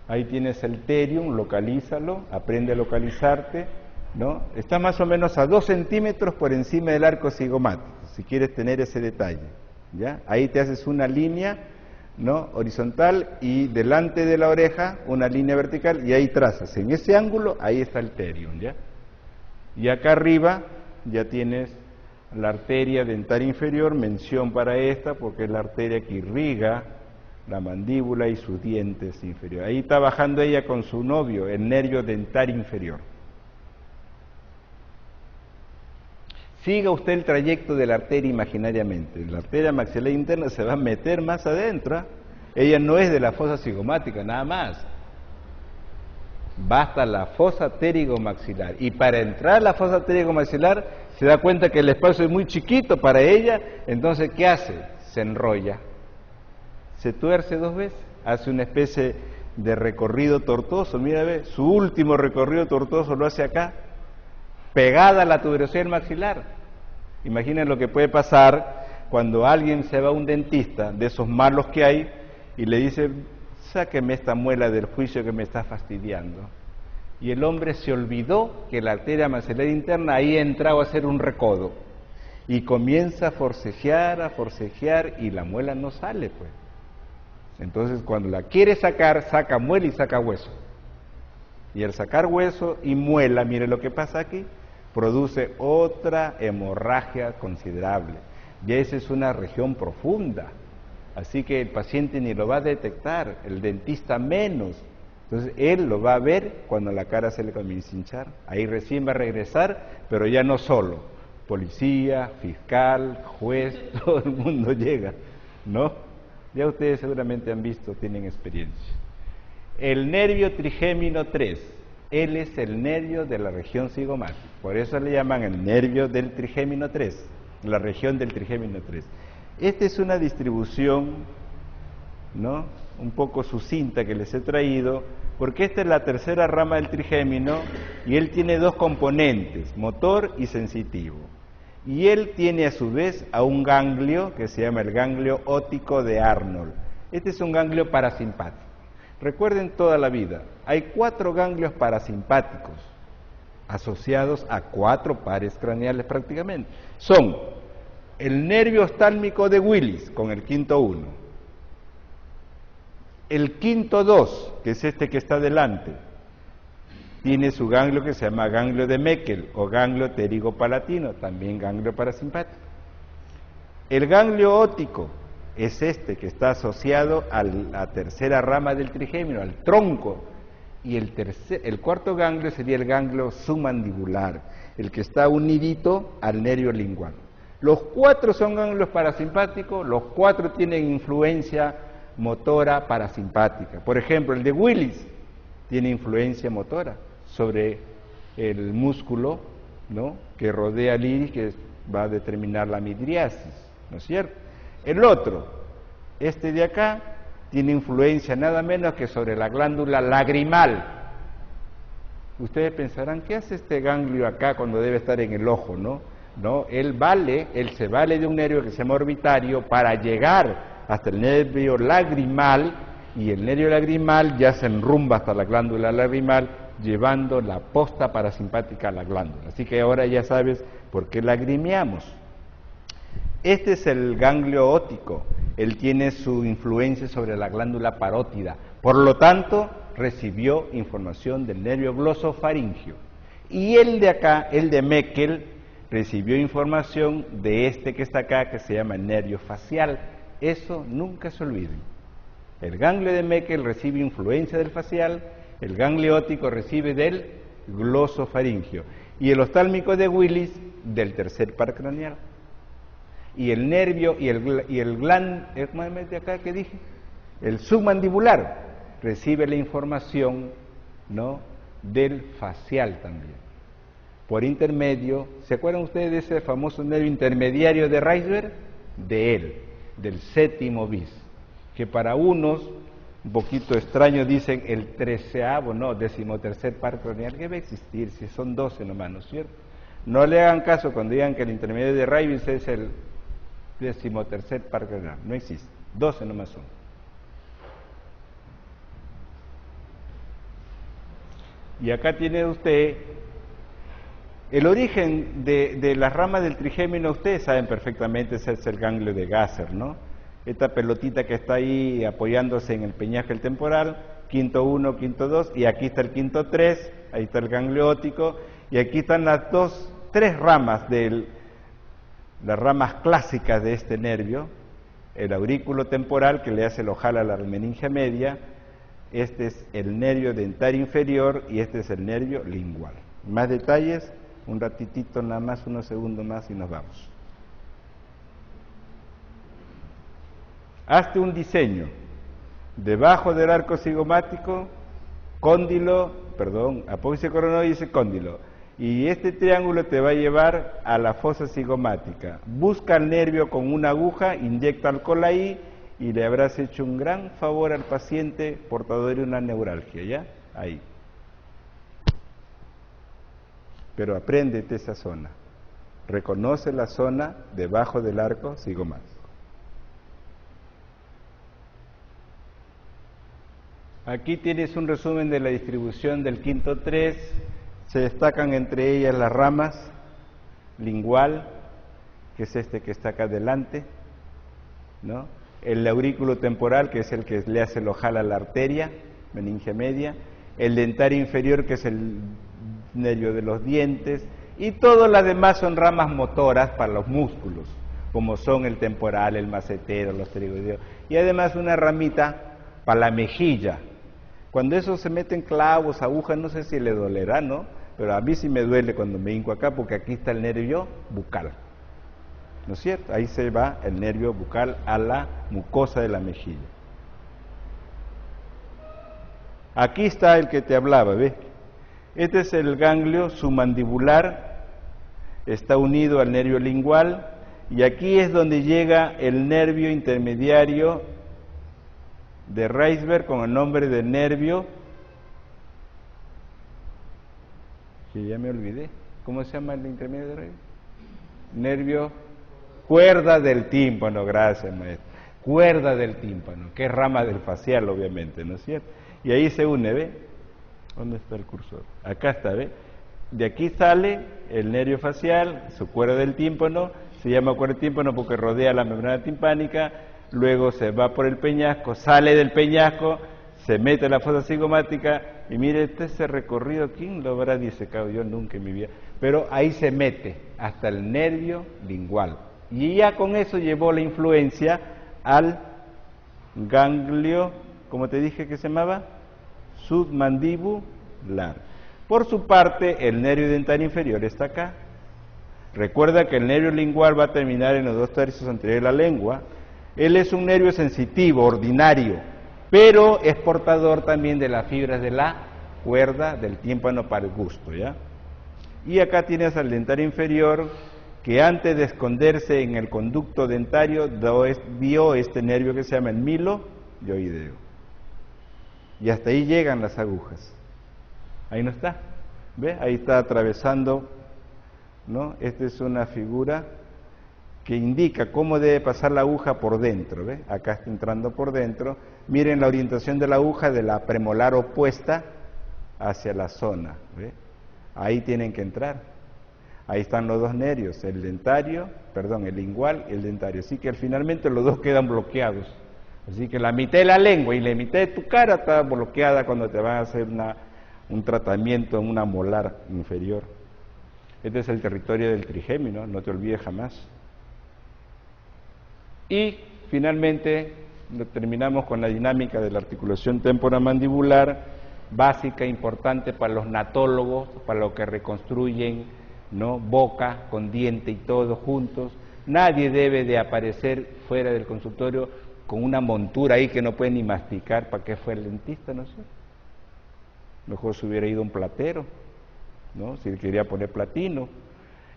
Ahí tienes el terium, localízalo, aprende a localizarte, ¿no? Está más o menos a 2 centímetros por encima del arco cigomático, si quieres tener ese detalle, ¿ya? Ahí te haces una línea, ¿no?, horizontal, y delante de la oreja una línea vertical, y ahí trazas. En ese ángulo, ahí está el terium, ¿ya? Y acá arriba ya tienes la arteria dentaria inferior, mención para esta, porque es la arteria que irriga la mandíbula y sus dientes inferiores. Ahí está bajando ella con su novio, el nervio dentario inferior. Siga usted el trayecto de la arteria imaginariamente. La arteria maxilar interna se va a meter más adentro. Ella no es de la fosa cigomática, nada más. Basta la fosa pterigomaxilar. Y para entrar a la fosa pterigomaxilar se da cuenta que el espacio es muy chiquito para ella. Entonces, ¿qué hace? Se enrolla. Se tuerce 2 veces. Hace una especie de recorrido tortuoso. Mira, ve, su último recorrido tortuoso lo hace acá, pegada a la tuberosidad del maxilar. Imaginen lo que puede pasar cuando alguien se va a un dentista, de esos malos que hay, y le dice: sáqueme esta muela del juicio que me está fastidiando. Y el hombre se olvidó que la arteria maxilar interna ahí ha entrado a hacer un recodo, y comienza a forcejear, y la muela no sale, pues. Entonces, cuando la quiere sacar, saca muela y saca hueso. Y al sacar hueso y muela, mire lo que pasa aquí, produce otra hemorragia considerable. Y esa es una región profunda. Así que el paciente ni lo va a detectar, el dentista menos. Entonces, él lo va a ver cuando la cara se le comienza a hinchar. Ahí recién va a regresar, pero ya no solo. Policía, fiscal, juez, todo el mundo llega, ¿no? Ya ustedes seguramente han visto, tienen experiencia. El nervio trigémino 3, él es el nervio de la región cigomática, por eso le llaman el nervio del trigémino 3, la región del trigémino 3. Esta es una distribución, ¿no?, un poco sucinta que les he traído, porque esta es la tercera rama del trigémino y él tiene 2 componentes, motor y sensitivo. Y él tiene a su vez a un ganglio que se llama el ganglio óptico de Arnold. Este es un ganglio parasimpático. Recuerden toda la vida, hay 4 ganglios parasimpáticos asociados a 4 pares craneales prácticamente. Son el nervio oftálmico de Willis con el quinto 1, el quinto 2, que es este que está delante, tiene su ganglio que se llama ganglio de Meckel o ganglio pterigopalatino, también ganglio parasimpático. El ganglio óptico es este que está asociado a la tercera rama del trigémino, al tronco. Y el cuarto ganglio sería el ganglio submandibular, el que está unidito al nervio lingual. Los 4 son ganglios parasimpáticos, los 4 tienen influencia motora parasimpática. Por ejemplo, el de Willis tiene influencia motora sobre el músculo, ¿no?, que rodea el iris, que va a determinar la midriasis, ¿no es cierto? El otro, este de acá, tiene influencia nada menos que sobre la glándula lagrimal. Ustedes pensarán, ¿qué hace este ganglio acá cuando debe estar en el ojo, no? No, él se vale de un nervio que se llama orbitario para llegar hasta el nervio lagrimal, y el nervio lagrimal ya se enrumba hasta la glándula lagrimal, llevando la posta parasimpática a la glándula. Así que ahora ya sabes por qué lagrimeamos. Este es el ganglio óptico. Él tiene su influencia sobre la glándula parótida. Por lo tanto, recibió información del nervio glosofaringio. Y el de acá, el de Meckel, recibió información de este que está acá, que se llama nervio facial. Eso nunca se olviden. El ganglio de Meckel recibe influencia del facial, el ganglio óptico recibe del glosofaringio, y el oftálmico de Willis del tercer par craneal. Y el nervio y el gland, de acá que dije, el submandibular recibe la información, ¿no?, del facial también. Por intermedio, ¿se acuerdan ustedes de ese famoso nervio intermediario de Reisberg? De él, del séptimo bis, que para unos, un poquito extraño, dicen el 13º par craneal, que va a existir si son 12 nomás, ¿no es cierto? No le hagan caso cuando digan que el intermedio de Reisberg es el 13º par craneal, no existe, 12 nomás son. Y acá tiene usted el origen de las ramas del trigémino. Ustedes saben perfectamente, ese es el ganglio de Gasser, ¿no? Esta pelotita que está ahí apoyándose en el peñasco temporal, quinto 1, quinto 2, y aquí está el quinto 3, ahí está el ganglio óptico, y aquí están las tres ramas las ramas clásicas de este nervio, el aurículo temporal, que le hace el ojal a la meninge media, este es el nervio dentario inferior, y este es el nervio lingual. Más detalles, un ratitito nada más, unos segundos más y nos vamos. Hazte un diseño. Debajo del arco cigomático, apófice coronoide, cóndilo. Y este triángulo te va a llevar a la fosa cigomática. Busca el nervio con una aguja, inyecta alcohol ahí y le habrás hecho un gran favor al paciente portador de una neuralgia, ¿ya? Ahí. Pero apréndete esa zona. Reconoce la zona debajo del arco cigomático. Aquí tienes un resumen de la distribución del quinto 3. Se destacan entre ellas las ramas lingual, que es este que está acá adelante, ¿no? El aurículo temporal, que es el que le hace el ojal a la arteria, meninge media. El dentario inferior, que es el nervio de los dientes. Y todas las demás son ramas motoras para los músculos, como son el temporal, el macetero, los pterigoideos. Y además una ramita para la mejilla. Cuando eso se meten clavos, agujas, no sé si le dolerá, ¿no? Pero a mí sí me duele cuando me hinco acá, porque aquí está el nervio bucal, ¿no es cierto? Ahí se va el nervio bucal a la mucosa de la mejilla. Aquí está el que te hablaba, ¿ves? Este es el ganglio submandibular, está unido al nervio lingual, y aquí es donde llega el nervio intermediario de Reisberg con el nombre de nervio, que ya me olvidé, ¿cómo se llama el intermedio de Reisberg? Nervio, cuerda del tímpano, gracias maestro, cuerda del tímpano, que es rama del facial obviamente, ¿no es cierto? Y ahí se une, ¿ve? ¿Dónde está el cursor? Acá está, ¿ve? De aquí sale el nervio facial, su cuerda del tímpano, se llama cuerda del tímpano porque rodea la membrana timpánica. Luego se va por el peñasco, sale del peñasco, se mete en la fosa cigomática, y mire, ese recorrido, ¿quién lo habrá disecado? Yo nunca en mi vida. Pero ahí se mete hasta el nervio lingual. Y ya con eso llevó la influencia al ganglio, ¿cómo te dije que se llamaba? Submandibular. Por su parte, el nervio dentario inferior está acá. Recuerda que el nervio lingual va a terminar en los 2/3 anteriores de la lengua. Él es un nervio sensitivo, ordinario, pero es portador también de las fibras de la cuerda del tímpano para el gusto, ¿ya? Y acá tienes al dentario inferior, que antes de esconderse en el conducto dentario vio este nervio que se llama el miloioideo. Y hasta ahí llegan las agujas. Ahí no está, ¿ve? Ahí está atravesando, ¿no? Esta es una figura que indica cómo debe pasar la aguja por dentro, ¿ve? Acá está entrando por dentro. Miren la orientación de la aguja de la premolar opuesta hacia la zona, ¿ve? Ahí tienen que entrar. Ahí están los dos nervios, el lingual y el dentario. Así que finalmente los dos quedan bloqueados. Así que la mitad de la lengua y la mitad de tu cara está bloqueada cuando te van a hacer un tratamiento en una molar inferior. Este es el territorio del trigémino, no te olvides jamás. Y finalmente terminamos con la dinámica de la articulación temporomandibular, básica, importante para los natólogos, para los que reconstruyen, ¿no?, boca con diente y todo juntos. Nadie debe de aparecer fuera del consultorio con una montura ahí que no puede ni masticar. ¿Para qué fue el dentista? No sé. Mejor se hubiera ido un platero, ¿no?, si él quería poner platino.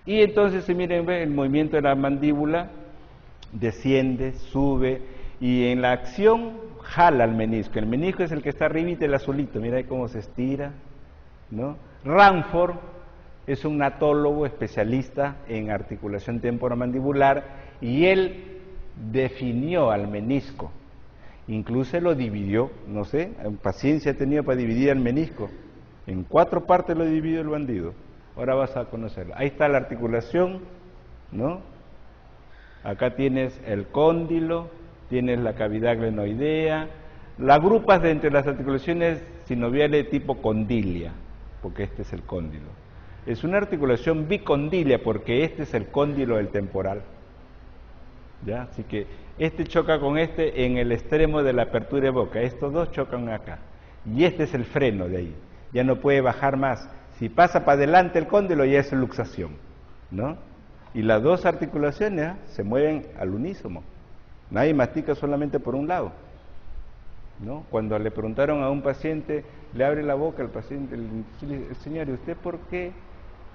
Y entonces, miren, ve el movimiento de la mandíbula, desciende, sube, y en la acción jala al menisco. El menisco es el que está arribita, el azulito, mira ahí cómo se estira, ¿no? Ranford es un natólogo especialista en articulación temporomandibular, y él definió al menisco, incluso lo dividió, no sé, paciencia ha tenido para dividir el menisco, en 4 partes lo dividió el bandido. Ahora vas a conocerlo. Ahí está la articulación, ¿no? Acá tienes el cóndilo, tienes la cavidad glenoidea, la agrupas de entre las articulaciones sinoviales tipo condilia, porque este es el cóndilo. Es una articulación bicondilia porque este es el cóndilo del temporal, ¿ya? Así que este choca con este en el extremo de la apertura de boca, estos dos chocan acá, y este es el freno de ahí, ya no puede bajar más. Si pasa para adelante el cóndilo ya es luxación, ¿no? Y las dos articulaciones se mueven al unísono. Nadie mastica solamente por un lado, ¿no? Cuando le preguntaron a un paciente, le abre la boca al paciente, le dice: señor, ¿y usted por qué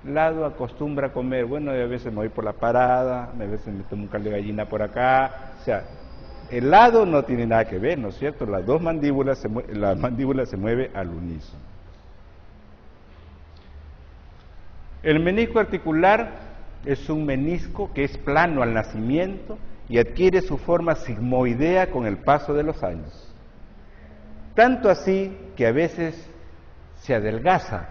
lado acostumbra a comer? Bueno, a veces me voy por la parada, a veces me tomo un caldo de gallina por acá. O sea, el lado no tiene nada que ver, ¿no es cierto? Las dos mandíbulas, la mandíbula se mueve al unísono. El menisco articular es un menisco que es plano al nacimiento y adquiere su forma sigmoidea con el paso de los años. Tanto así que a veces se adelgaza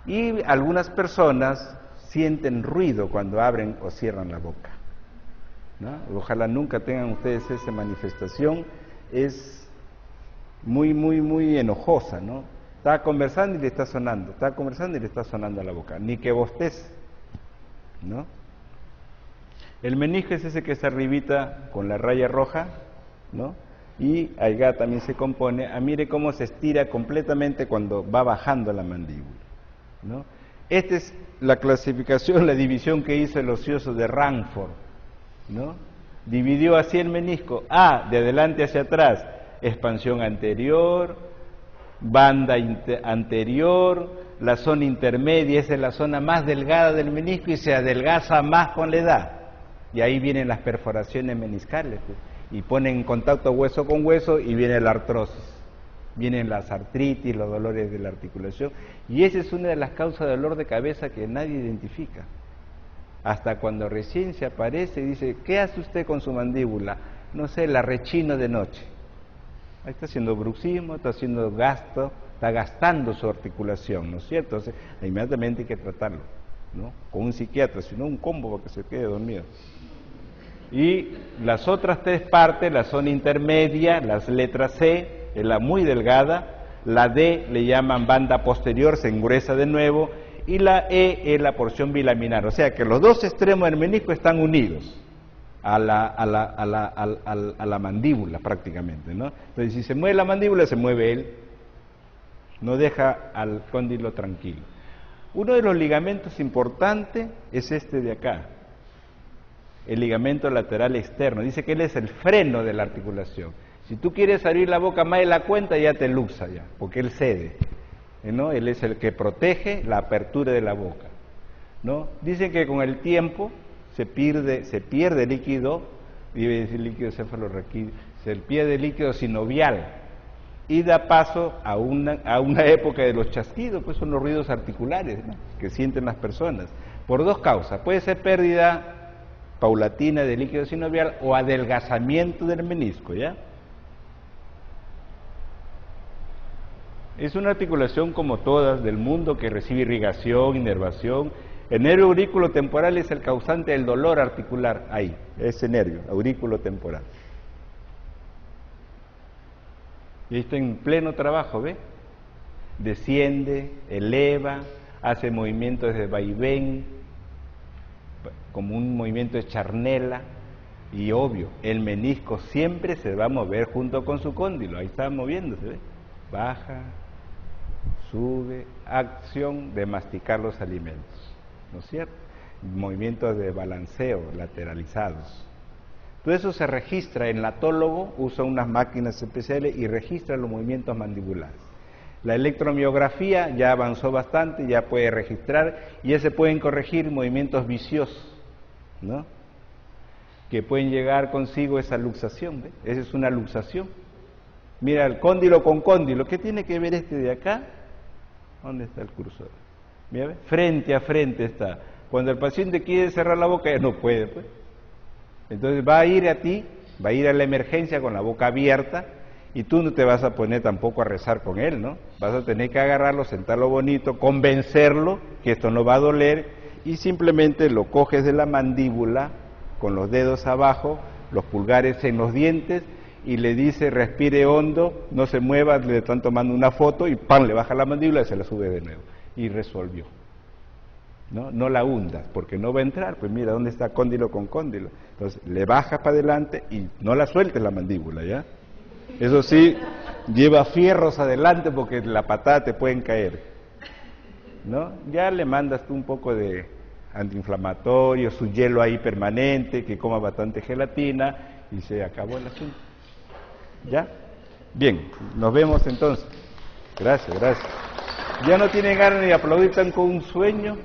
y algunas personas sienten ruido cuando abren o cierran la boca, ¿no? Ojalá nunca tengan ustedes esa manifestación, es muy enojosa, ¿no? Está conversando y le está sonando, está conversando y le está sonando a la boca, ni que bostece, ¿no? El menisco es ese que está arribita con la raya roja, ¿no? Y acá también se compone, mire cómo se estira completamente cuando va bajando la mandíbula, ¿no? Esta es la clasificación, la división que hizo el ocioso de Ranford, ¿no? Dividió así el menisco: de adelante hacia atrás, expansión anterior, banda anterior, la zona intermedia, esa es la zona más delgada del menisco y se adelgaza más con la edad. Y ahí vienen las perforaciones meniscales, pues, y ponen en contacto hueso con hueso y viene la artrosis, vienen las artritis, los dolores de la articulación, y esa es una de las causas de dolor de cabeza que nadie identifica. Hasta cuando recién se aparece y dice: ¿qué hace usted con su mandíbula? No sé, la rechino de noche. Ahí está haciendo bruxismo, está haciendo gasto, está gastando su articulación, ¿no es cierto? Entonces, inmediatamente hay que tratarlo, ¿no? Con un psiquiatra, si no un combo para que se quede dormido. Y las otras 3 partes, la zona intermedia, las letras C, es la muy delgada, la D le llaman banda posterior, se engruesa de nuevo, y la E es la porción bilaminar, o sea que los dos extremos del menisco están unidos, a la mandíbula prácticamente, ¿no? Entonces, si se mueve la mandíbula, se mueve él, no deja al cóndilo tranquilo. Uno de los ligamentos importantes es este de acá, el ligamento lateral externo. Dice que él es el freno de la articulación. Si tú quieres abrir la boca más de la cuenta, ya te luxa ya, porque él cede, ¿no? Él es el que protege la apertura de la boca, ¿no? Dicen que con el tiempo se pierde líquido, iba a decir líquido cefalorraquídeo, se pierde líquido sinovial y da paso a una época de los chasquidos, pues son los ruidos articulares, ¿no?, que sienten las personas, por dos causas. Puede ser pérdida paulatina de líquido sinovial o adelgazamiento del menisco, ¿ya? Es una articulación como todas del mundo que recibe irrigación, inervación. El nervio aurículo temporal es el causante del dolor articular, ahí, ese nervio, aurículo temporal. Y está en pleno trabajo, ¿ve? Desciende, eleva, hace movimientos de vaivén, como un movimiento de charnela, y obvio, el menisco siempre se va a mover junto con su cóndilo, ahí está moviéndose, ¿ve? Baja, sube, acción de masticar los alimentos, ¿no es cierto? Movimientos de balanceo lateralizados. Todo eso se registra, el natólogo usa unas máquinas especiales y registra los movimientos mandibulares. La electromiografía ya avanzó bastante, ya puede registrar y ya se pueden corregir movimientos viciosos, ¿no?, que pueden llegar consigo esa luxación, ¿ve? Esa es una luxación. Mira, el cóndilo con cóndilo, ¿qué tiene que ver este de acá? ¿Dónde está el cursor? Mira, ¿ve? Frente a frente está. Cuando el paciente quiere cerrar la boca, ya no puede, pues. Entonces va a ir a ti, va a ir a la emergencia con la boca abierta y tú no te vas a poner tampoco a rezar con él, ¿no? Vas a tener que agarrarlo, sentarlo bonito, convencerlo que esto no va a doler y simplemente lo coges de la mandíbula con los dedos abajo, los pulgares en los dientes y le dice respire hondo, no se mueva, le están tomando una foto y ¡pam!, le baja la mandíbula y se la sube de nuevo y resolvió. No la hundas, porque no va a entrar, pues mira dónde está cóndilo con cóndilo. Entonces le bajas para adelante y no la sueltes la mandíbula, ¿ya? Eso sí, lleva fierros adelante porque la patada te pueden caer, ¿no? Ya le mandas tú un poco de antiinflamatorio, su hielo ahí permanente, que coma bastante gelatina y se acabó el asunto. ¿Ya? Bien, nos vemos entonces. Gracias, gracias. ¿Ya no tienen ganas de aplaudir, tan con un sueño?